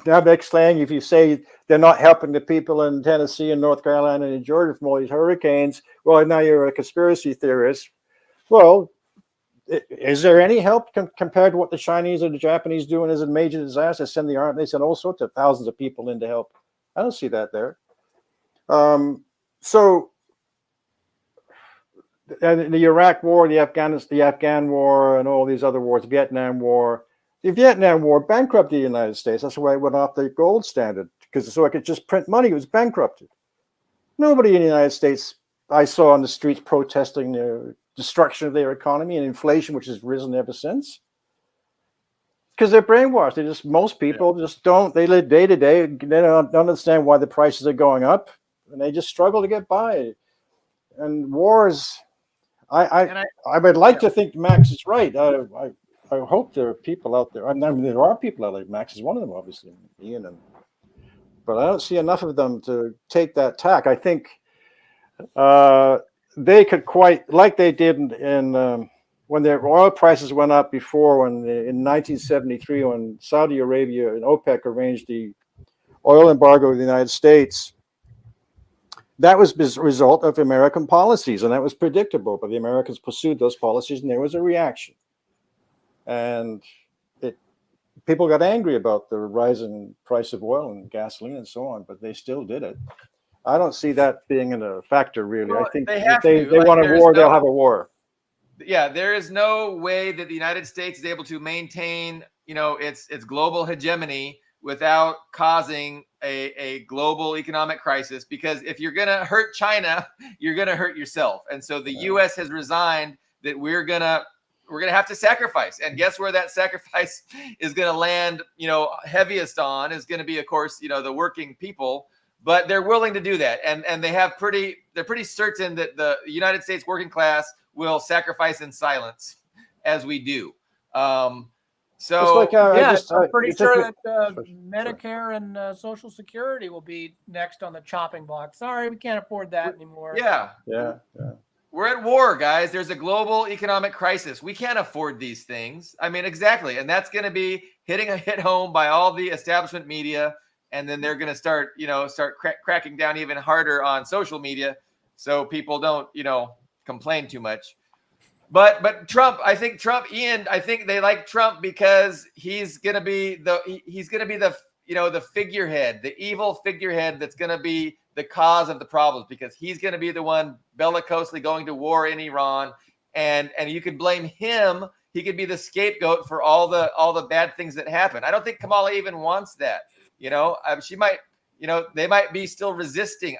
now they're saying if you say they're not helping the people in Tennessee and North Carolina and Georgia from all these hurricanes, well, now you're a conspiracy theorist. Well, is there any help compared to what the Chinese or the Japanese doing as a major disaster? They send all sorts of thousands of people in to help. I don't see that there. So, and the Iraq War, the Afghan War, and all these other wars, Vietnam War. The Vietnam War bankrupted the United States. That's why it went off the gold standard, because so it could just print money. It was bankrupted. Nobody in the United States I saw on the streets protesting the destruction of their economy and inflation, which has risen ever since. Because they're brainwashed. Most people just don't. They live day to day. They don't understand why the prices are going up, and they just struggle to get by. And wars, I would like to think Max is right. I hope there are people out there. I mean, there are people out there. Max is one of them, obviously, Ian. But I don't see enough of them to take that tack. I think they could quite, like they did in when their oil prices went up before, in 1973, when Saudi Arabia and OPEC arranged the oil embargo of the United States. That was a result of American policies, and that was predictable. But the Americans pursued those policies, and there was a reaction. And people got angry about the rising price of oil and gasoline and so on, but they still did it. I don't see that being a factor, really. Well, I think if they want a war, they'll have a war. Yeah, there is no way that the United States is able to maintain, its global hegemony without causing a global economic crisis. Because if you're going to hurt China, you're going to hurt yourself. And so the U.S. has resigned that we're going to we're going to have to sacrifice. And guess where that sacrifice is going to land, heaviest on is going to be, of course, the working people. But they're willing to do that. And they're pretty certain that the United States working class will sacrifice in silence as we do. So I'm pretty sure that Medicare and Social Security will be next on the chopping block. Sorry, we can't afford that anymore. Yeah. We're at war, guys. There's a global economic crisis. We can't afford these things. I mean, exactly. And that's going to be hit home by all the establishment media. And then they're going to start cracking down even harder on social media, so people don't, complain too much. But Trump, I think they like Trump because he's going to be the figurehead, the evil figurehead that's going to be the cause of the problems, because he's going to be the one bellicosely going to war in Iran, and you can blame him. He could be the scapegoat for all the bad things that happen. I don't think Kamala even wants that. She might, they might be still resisting.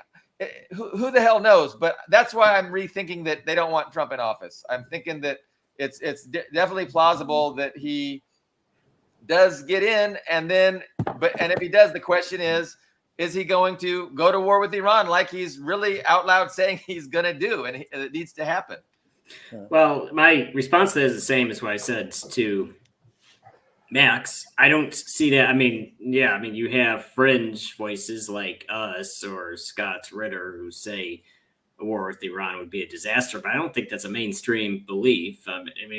Who the hell knows? But that's why I'm rethinking that they don't want Trump in office. I'm thinking that it's definitely plausible that he does get in, and if he does, the question is he going to go to war with Iran like he's really out loud saying he's going to do, and it needs to happen. Well, my response to that is the same as what I said to Max. I don't see that. I mean, you have fringe voices like us or Scott Ritter who say a war with Iran would be a disaster, but I don't think that's a mainstream belief.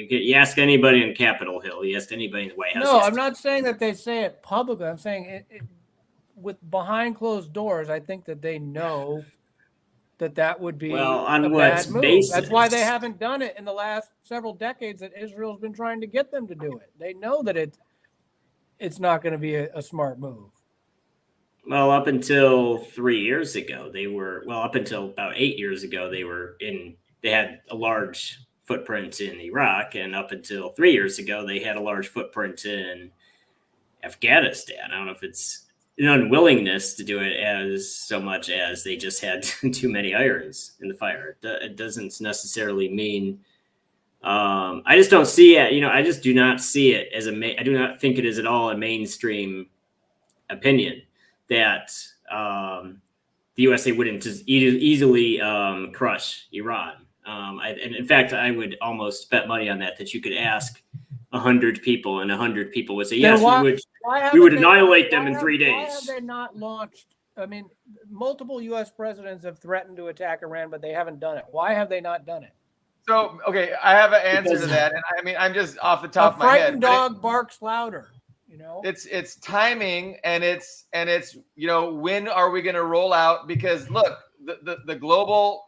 You ask anybody on Capitol Hill, you ask anybody in the White House. No, I'm not saying that they say it publicly. I'm saying it with behind closed doors. I think that they know that would be on a what bad move. basis? That's why they haven't done it in the last several decades that Israel's been trying to get them to do it. They know that it's not going to be a smart move. Well, up until 3 years ago, up until about 8 years ago, they had a large footprint in Iraq. And up until 3 years ago, they had a large footprint in Afghanistan. I don't know if it's an unwillingness to do it as so much as they just had too many irons in the fire. It doesn't necessarily mean I just don't see it. I just do not see it as I do not think it is at all a mainstream opinion that the USA wouldn't just easily crush Iran. And in fact, I would almost bet money on that you could ask 100 people, and 100 people would say, yes, we would annihilate them in 3 days. Why have they not launched? I mean, multiple U.S. presidents have threatened to attack Iran, but they haven't done it. Why have they not done it? So, okay, I have an answer to that. And I mean, I'm just off the top of my head. A frightened dog barks louder, It's timing, and it's when are we going to roll out? Because look, the global,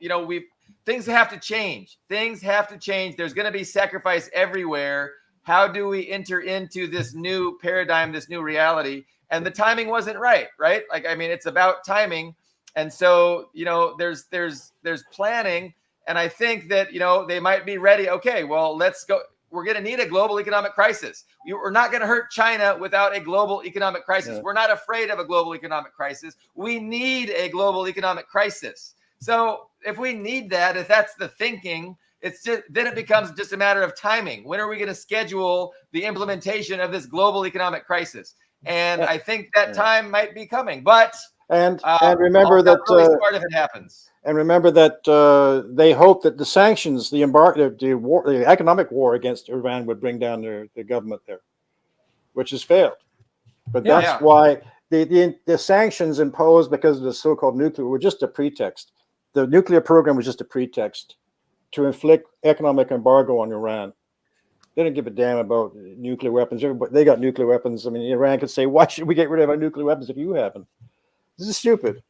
things have to change. Things have to change. There's going to be sacrifice everywhere. How do we enter into this new paradigm, this new reality? And the timing wasn't right? Like, I mean, it's about timing. And so, there's planning. And I think that, they might be ready. Okay, well, let's go. We're going to need a global economic crisis. We're not going to hurt China without a global economic crisis. Yeah. We're not afraid of a global economic crisis. We need a global economic crisis. So if we need that, if that's the thinking, then it becomes just a matter of timing. When are we going to schedule the implementation of this global economic crisis? And I think that time might be coming. But and remember that really smart if it happens. And remember that they hope that the sanctions, the embargo, the economic war against Iran would bring down the government there, which has failed. But that's why the sanctions imposed because of the so-called nuclear were just a pretext. The nuclear program was just a pretext to inflict economic embargo on Iran. They didn't give a damn about nuclear weapons. They got nuclear weapons. I mean, Iran could say, why should we get rid of our nuclear weapons if you haven't? This is stupid.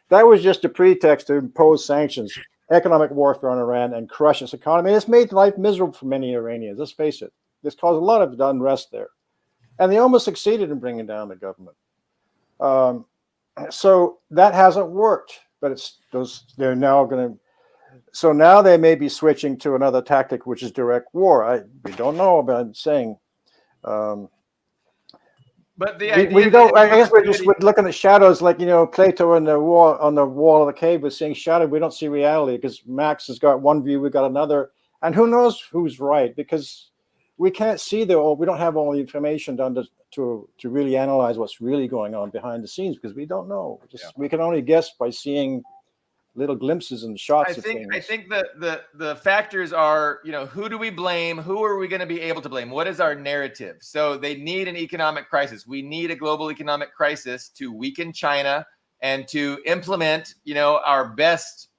That was just a pretext to impose sanctions, economic warfare on Iran, and crush its economy. It's made life miserable for many Iranians. Let's face it. This caused a lot of unrest there. And they almost succeeded in bringing down the government. So that hasn't worked. But they're now going to. So now they may be switching to another tactic, which is direct war. We don't know, but I'm saying. But the idea we don't. I guess we're looking at shadows, like Plato on the wall of the cave was saying shadow. We don't see reality because Max has got one view, we got another, and who knows who's right? Because we can't see we don't have all the information done to really analyze what's really going on behind the scenes, because we don't know. We can only guess by seeing little glimpses and shots of things. I think the factors are, who do we blame? Who are we going to be able to blame? What is our narrative? So they need an economic crisis. We need a global economic crisis to weaken China and to implement, our best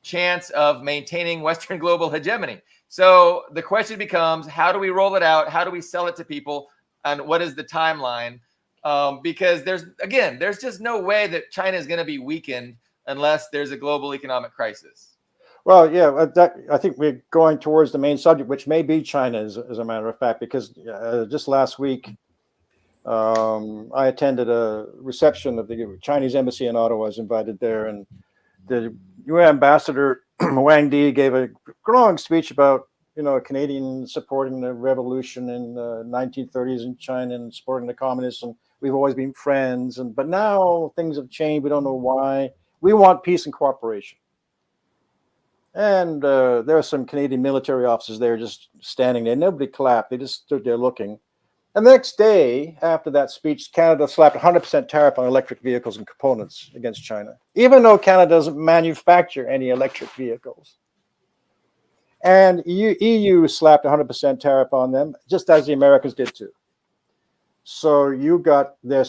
chance of maintaining Western global hegemony. So the question becomes, how do we roll it out? How do we sell it to people? And what is the timeline? Because there's just no way that China is going to be weakened unless there's a global economic crisis. Well, yeah, I think we're going towards the main subject, which may be China, as a matter of fact, because just last week, I attended a reception of the Chinese embassy in Ottawa. I was invited there, and the UN ambassador Wang Di gave a long speech about Canadians supporting the revolution in the 1930s in China and supporting the communists, and we've always been friends. But now things have changed. We don't know why. We want peace and cooperation. And there are some Canadian military officers there just standing there. Nobody clapped. They just stood there looking. And the next day, after that speech, Canada slapped 100% tariff on electric vehicles and components against China, even though Canada doesn't manufacture any electric vehicles. And EU slapped 100% tariff on them, just as the Americans did too. So you got their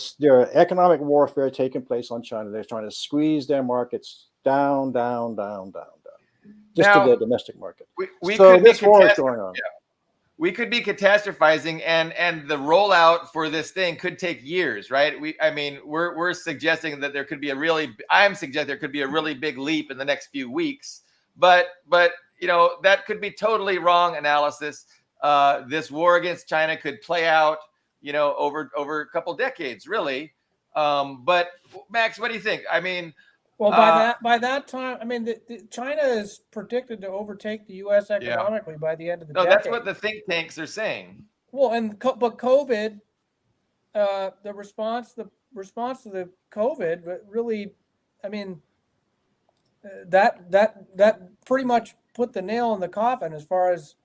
economic warfare taking place on China. They're trying to squeeze their markets down, just to their domestic market. So this war is going on. Yeah. We could be catastrophizing, and the rollout for this thing could take years, right? We're suggesting that there could be I'm suggesting there could be a really big leap in the next few weeks, but that could be totally wrong analysis. This war against China could play out, over a couple decades, really. But Max, what do you think? Well, by that time, China is predicted to overtake the U.S. economically by the end of the decade. No, that's what the think tanks are saying. Well, but COVID, the response to the COVID, but really, that pretty much put the nail in the coffin as far as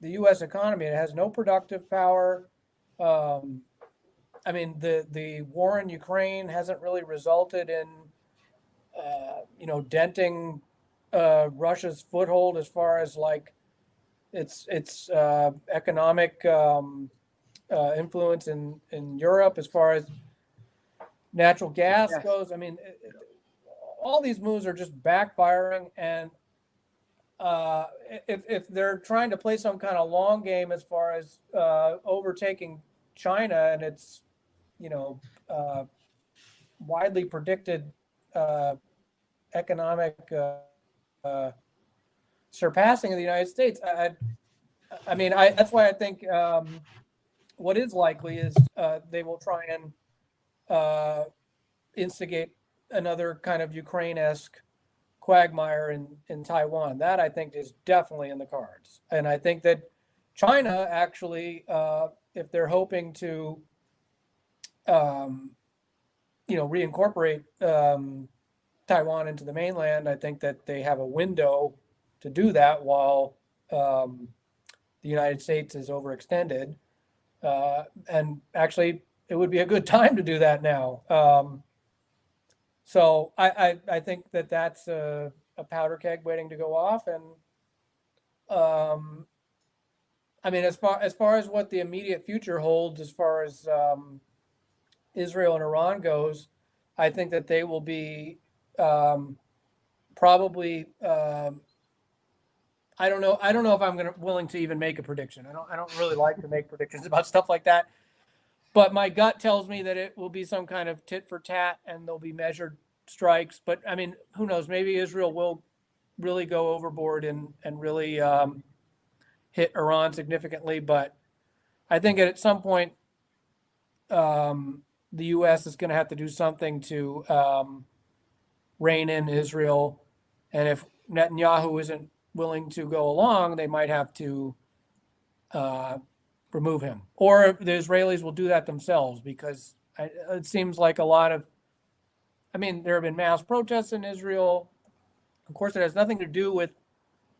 the U.S. economy. It has no productive power. The war in Ukraine hasn't really resulted in denting Russia's foothold as far as its economic influence in Europe, as far as natural gas goes. All these moves are just backfiring, and if they're trying to play some kind of long game as far as overtaking China and its widely predicted economic surpassing of the United States. That's why I think what is likely is they will try and instigate another kind of Ukraine-esque quagmire in Taiwan. That I think is definitely in the cards. And I think that China actually, if they're hoping to, reincorporate Taiwan into the mainland, I think that they have a window to do that while the United States is overextended. And actually, it would be a good time to do that now. So I think that that's a powder keg waiting to go off. And as far as what the immediate future holds, as far as Israel and Iran goes, I think that they will be probably. I don't know if I'm willing to even make a prediction. I don't really like to make predictions about stuff like that. But my gut tells me that it will be some kind of tit for tat, and there'll be measured strikes. But who knows? Maybe Israel will really go overboard and really hit Iran significantly. But I think at some point, the U.S. is going to have to do something to rein in Israel. And if Netanyahu isn't willing to go along, they might have to remove him. Or the Israelis will do that themselves, because it seems like a lot of, there have been mass protests in Israel. Of course, it has nothing to do with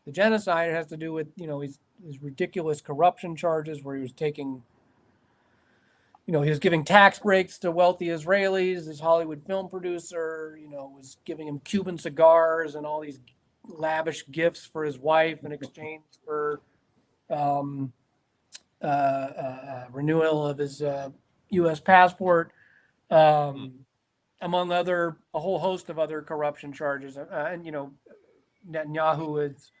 the genocide. It has to do with, his ridiculous corruption charges where he was taking, he was giving tax breaks to wealthy Israelis. This Hollywood film producer, was giving him Cuban cigars and all these lavish gifts for his wife in exchange for renewal of his U.S. passport, among a whole host of other corruption charges. And Netanyahu has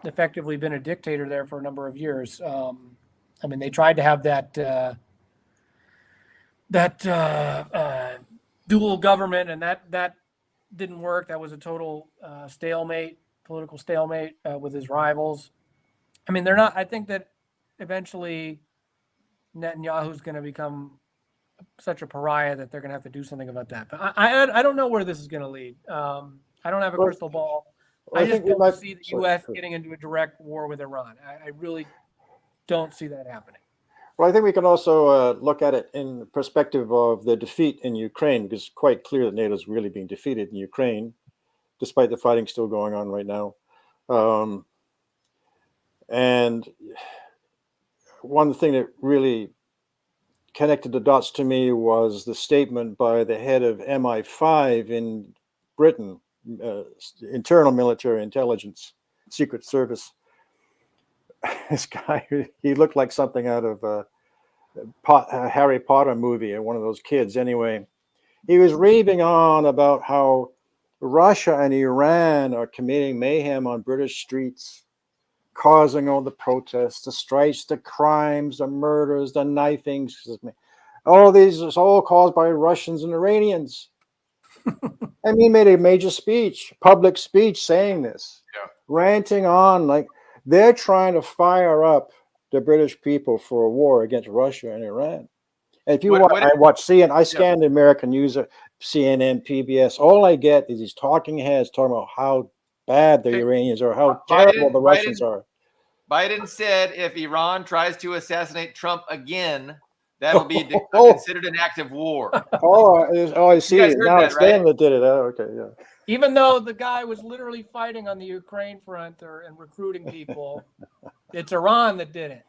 effectively been a dictator there for a number of years. They tried to have that dual government, and that didn't work. That was a total political stalemate with his rivals. They're not. I think that eventually Netanyahu's going to become such a pariah that they're going to have to do something about that. But I don't know where this is going to lead. I don't have a crystal ball. I just don't see the U.S. getting into a direct war with Iran. I really don't see that happening. Well, I think we can also look at it in the perspective of the defeat in Ukraine, because it's quite clear that NATO is really being defeated in Ukraine, despite the fighting still going on right now. And one thing that really connected the dots to me was the statement by the head of MI5 in Britain, Internal Military Intelligence, Secret Service. This guy, he looked like something out of a Harry Potter movie, or one of those kids anyway. He was raving on about how Russia and Iran are committing mayhem on British streets, causing all the protests, the strikes, the crimes, the murders, the knifings. All these is all caused by Russians and Iranians. And he made a major speech, public speech, saying this, ranting on like they're trying to fire up the British people for a war against Russia and Iran. And if you I watch CNN, I scan the American news, CNN, PBS. All I get is these talking heads talking about how bad the Iranians are, how terrible the Russians are. Biden said if Iran tries to assassinate Trump again, that'll be considered an act of war. I see it. Now it's them that did it. Oh, okay, yeah. Even though the guy was literally fighting on the Ukraine front and recruiting people, it's Iran that did it.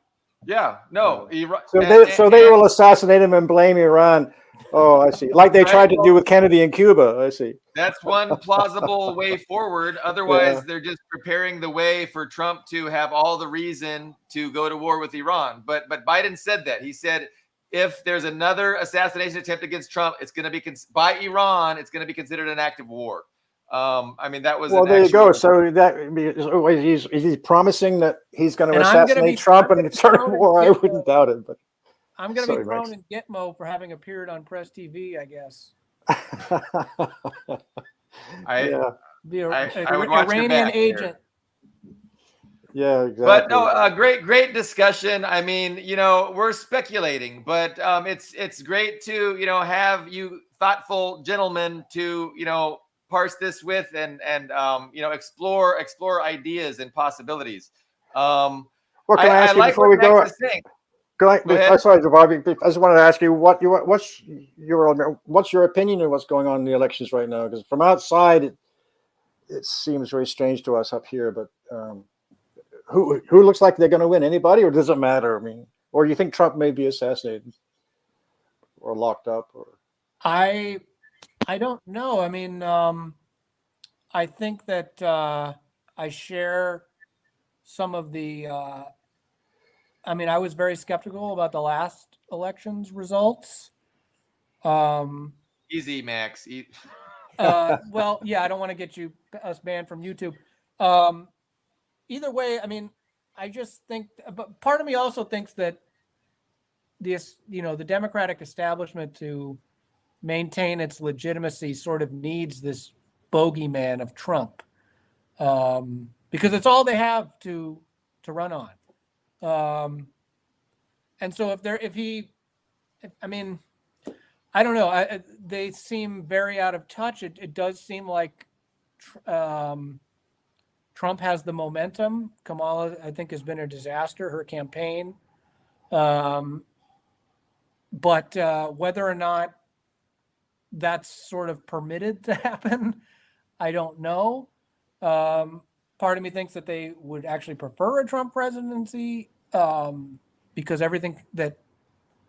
Yeah, no. Iran, so they will assassinate him and blame Iran. Oh, I see. Like they tried to do with Kennedy in Cuba. I see. That's one plausible way forward. Otherwise, they're just preparing the way for Trump to have all the reason to go to war with Iran. But Biden said that. He said if there's another assassination attempt against Trump, it's going to be by Iran. It's going to be considered an act of war. That was there you go. So is he promising that he's going to assassinate Trump and start a war? I wouldn't doubt it. But I'm going to be thrown in Gitmo for having appeared on Press TV, I guess. Iranian agent. Yeah, exactly. But no, great discussion. We're speculating, but it's great to have you thoughtful gentlemen to parse this with and explore ideas and possibilities. Can I ask you before we go? Sorry, Bobby. I just wanted to ask you what's your opinion of what's going on in the elections right now? Because from outside, it seems very strange to us up here. But who looks like they're going to win? Anybody, or does it matter? Or you think Trump may be assassinated or locked up? Or I don't know. I think that I share some of the. I was very skeptical about the last election's results. Easy, Max. Well, yeah, I don't want to get us banned from YouTube. Either way, I just think, but part of me also thinks that the Democratic establishment to maintain its legitimacy sort of needs this bogeyman of Trump, because it's all they have to run on. And so I don't know. They seem very out of touch. It does seem like Trump has the momentum. Kamala, I think, has been a disaster, her campaign. But whether or not that's sort of permitted to happen, I don't know. Part part of me thinks that they would actually prefer a Trump presidency because everything that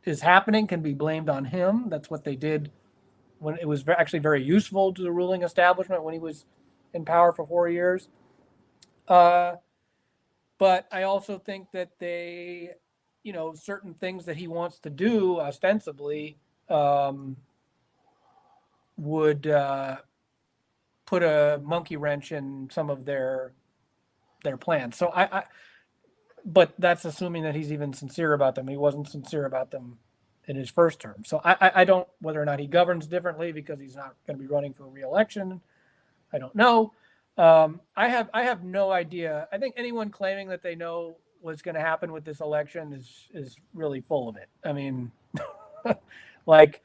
is happening can be blamed on him. That's what they did when it was actually very useful to the ruling establishment when he was in power for 4 years. But I also think that they, certain things that he wants to do ostensibly would put a monkey wrench in some of their plans. So but that's assuming that he's even sincere about them. He wasn't sincere about them in his first term. So I don't, whether or not he governs differently because he's not going to be running for re-election, I don't know. I have no idea. I think anyone claiming that they know what's going to happen with this election is really full of it. I mean, like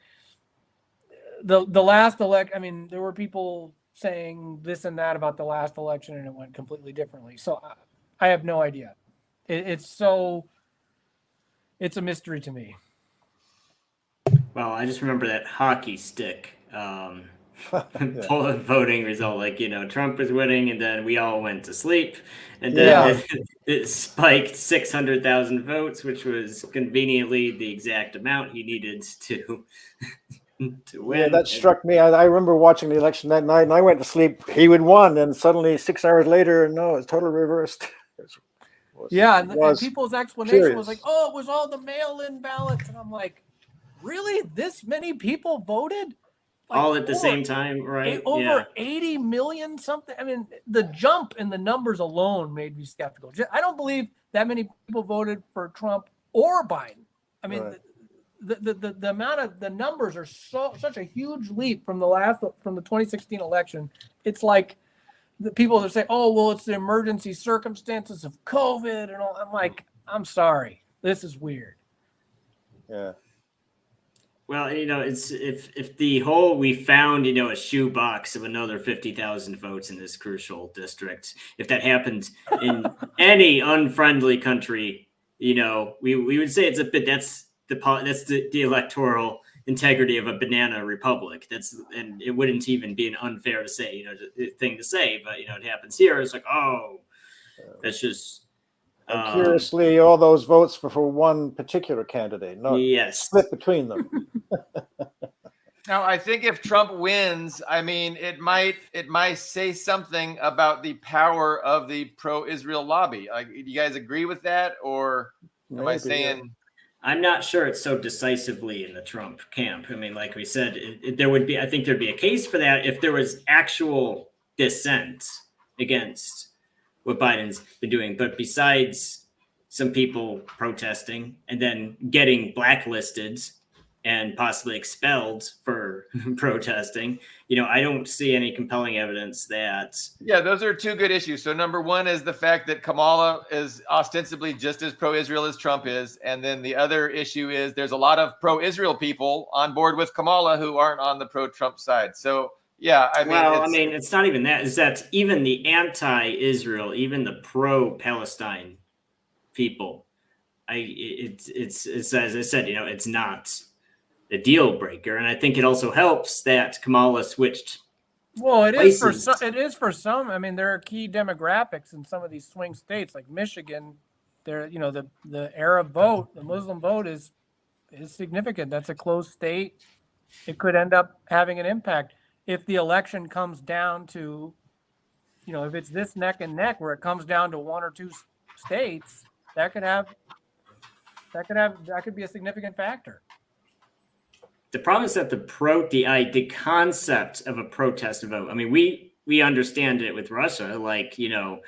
the last election, I mean, there were people saying this and that about the last election and it went completely differently. So I have no idea. It's a mystery to me. Well, I just remember that hockey stick voting result. Like, Trump was winning, and then we all went to sleep, and then it spiked 600,000 votes, which was conveniently the exact amount he needed to win. Yeah, that struck me. I remember watching the election that night, and I went to sleep. He would won, and suddenly 6 hours later, no, it's totally reversed. And people's explanation was like, "Oh, it was all the mail-in ballots," and I'm like, "Really? This many people voted? Like, all at the same time, right? Over 80 million something. I mean, the jump in the numbers alone made me skeptical. I don't believe that many people voted for Trump or Biden. I mean, right. the amount of the numbers are such a huge leap from the 2016 election. It's like the people that say, "Oh, well, it's the emergency circumstances of COVID," and all. I'm like, I'm sorry, this is weird. Yeah. Well, it's if the whole we found a shoebox of another 50,000 votes in this crucial district. If that happened in any unfriendly country, we would say it's a bit. That's the electoral integrity of a banana republic. And it wouldn't even be an unfair to say thing to say, but it happens here. It's like, oh, that's just. Curiously, all those votes for one particular candidate, not split between them. Now, I think if Trump wins, I mean, it might say something about the power of the pro-Israel lobby. Like, do you guys agree with that, or am I saying? Yeah. I'm not sure it's so decisively in the Trump camp. I mean, like we said, I think there'd be a case for that if there was actual dissent against what Biden's been doing. But besides some people protesting and then getting blacklisted and possibly expelled for protesting, I don't see any compelling evidence that. Yeah, those are two good issues. So number one is the fact that Kamala is ostensibly just as pro-Israel as Trump is. And then the other issue is there's a lot of pro-Israel people on board with Kamala who aren't on the pro-Trump side. So yeah, it's not even that. Is that even the anti-Israel, even the pro-Palestine people, it's as I said, it's not a deal breaker, and I think it also helps that Kamala switched. Well, it is for some. I mean, there are key demographics in some of these swing states, like Michigan. There, the Arab vote, the Muslim vote is significant. That's a closed state. It could end up having an impact. If the election comes down to, if it's this neck and neck where it comes down to one or two states, that could be a significant factor. The problem is that the concept of a protest vote. I mean, we understand it with Russia, like when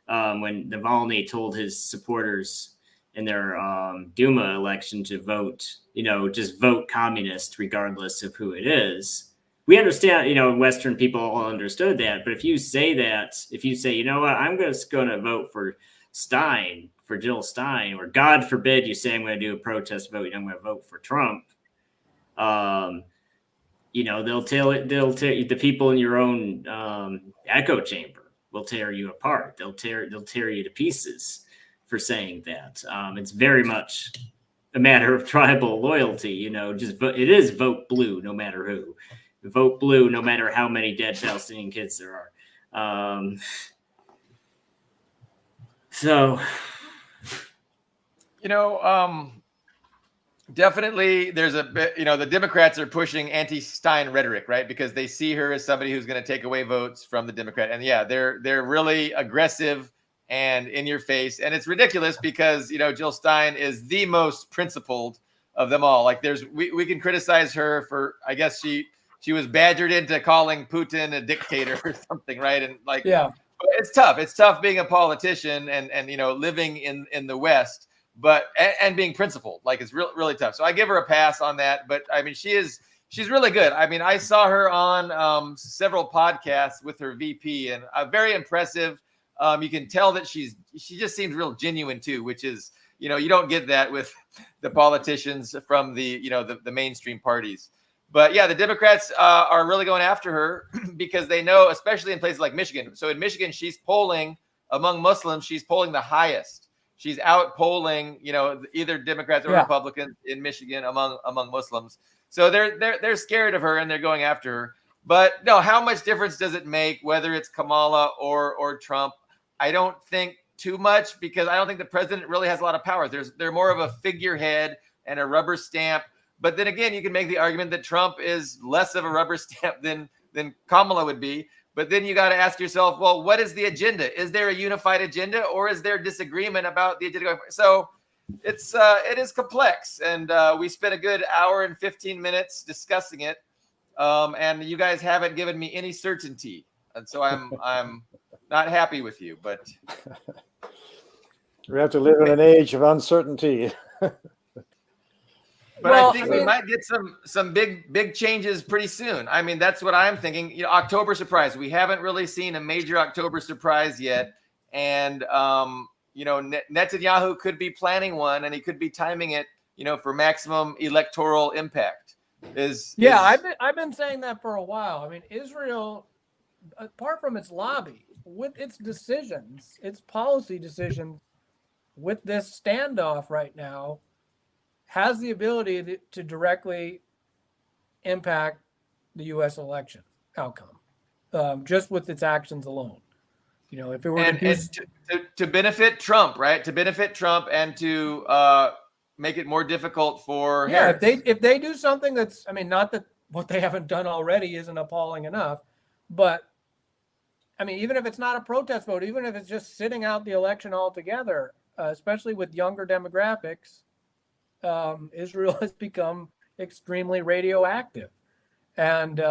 Navalny told his supporters in their Duma election to vote, just vote communist regardless of who it is. We understand, Western people all understood that. But if you say, you know what, I'm just going to vote for Jill Stein, or God forbid you say I'm going to do a protest vote, I'm going to vote for Trump. They'll tear the people in your own echo chamber will tear you apart. They'll tear you to pieces for saying that. It's very much a matter of tribal loyalty. It is vote blue no matter who. Vote blue no matter how many dead Palestinian kids there are. So, definitely there's a bit, the Democrats are pushing anti-Stein rhetoric, right? Because they see her as somebody who's going to take away votes from the Democrat. And yeah, they're really aggressive and in your face. And it's ridiculous because, Jill Stein is the most principled of them all. Like we can criticize her for, I guess she was badgered into calling Putin a dictator or something, right? And Yeah. It's tough. It's tough being a politician and living in the West, but and being principled. Like it's really tough. So I give her a pass on that. But I mean, she's really good. I mean, I saw her on several podcasts with her VP, and very impressive. You can tell that she just seems real genuine too, which is you don't get that with the politicians from the the mainstream parties. But yeah, the Democrats are really going after her because they know, especially in places like Michigan. So in Michigan, she's polling among Muslims. She's polling the highest. She's out polling, either Democrats or Republicans in Michigan among Muslims. So they're scared of her and they're going after her. But no, how much difference does it make whether it's Kamala or Trump? I don't think too much because I don't think the president really has a lot of power. They're more of a figurehead and a rubber stamp. But then again, you can make the argument that Trump is less of a rubber stamp than Kamala would be. But then you got to ask yourself, well, what is the agenda? Is there a unified agenda or is there disagreement about the agenda? So it is complex. And we spent a good hour and 15 minutes discussing it. And you guys haven't given me any certainty. And so I'm not happy with you, but we have to live in an age of uncertainty. But I think we might get some big changes pretty soon. I mean, that's what I'm thinking. October surprise. We haven't really seen a major October surprise yet. And, Netanyahu could be planning one and he could be timing it, for maximum electoral impact. I've been saying that for a while. I mean, Israel, apart from its lobby, with its decisions, its policy decisions with this standoff right now, has the ability to directly impact the U.S. election outcome, just with its actions alone. If it were to benefit Trump, right? To benefit Trump and to make it more difficult for Harris. If they do something that's, I mean, not that what they haven't done already isn't appalling enough, but I mean, even if it's not a protest vote, even if it's just sitting out the election altogether, especially with younger demographics. Israel has become extremely radioactive, and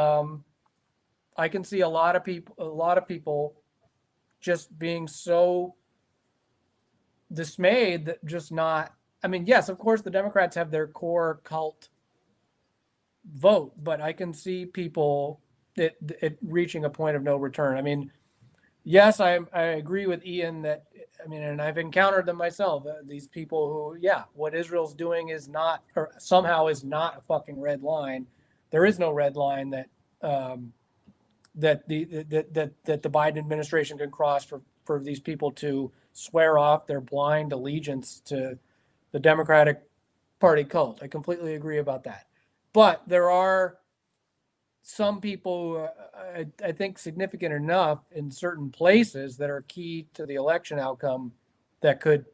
I can see a lot of people just being so dismayed that just not. I mean, yes, of course, the Democrats have their core cult vote, but I can see people it reaching a point of no return. I mean, yes, I agree with Ian that. I mean, and I've encountered them myself. These people who, what Israel's doing is not, or somehow is not a fucking red line. There is no red line that that the Biden administration can cross for these people to swear off their blind allegiance to the Democratic Party cult. I completely agree about that. But there are some people, I think, significant enough in certain places that are key to the election outcome that could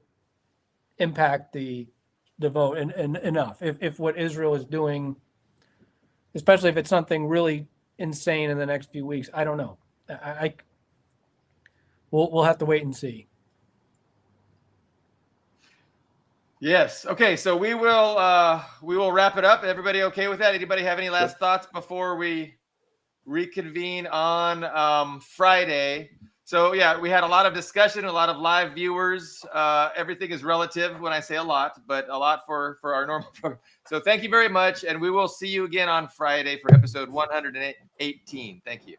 impact the vote and enough. If what Israel is doing, especially if it's something really insane in the next few weeks, I don't know. We'll have to wait and see. Yes. Okay. So we will wrap it up. Everybody okay with that? Anybody have any last thoughts before we reconvene on Friday? So yeah, we had a lot of discussion, a lot of live viewers. Everything is relative when I say a lot, but a lot for our normal program. So thank you very much, and we will see you again on Friday for episode 118. Thank you.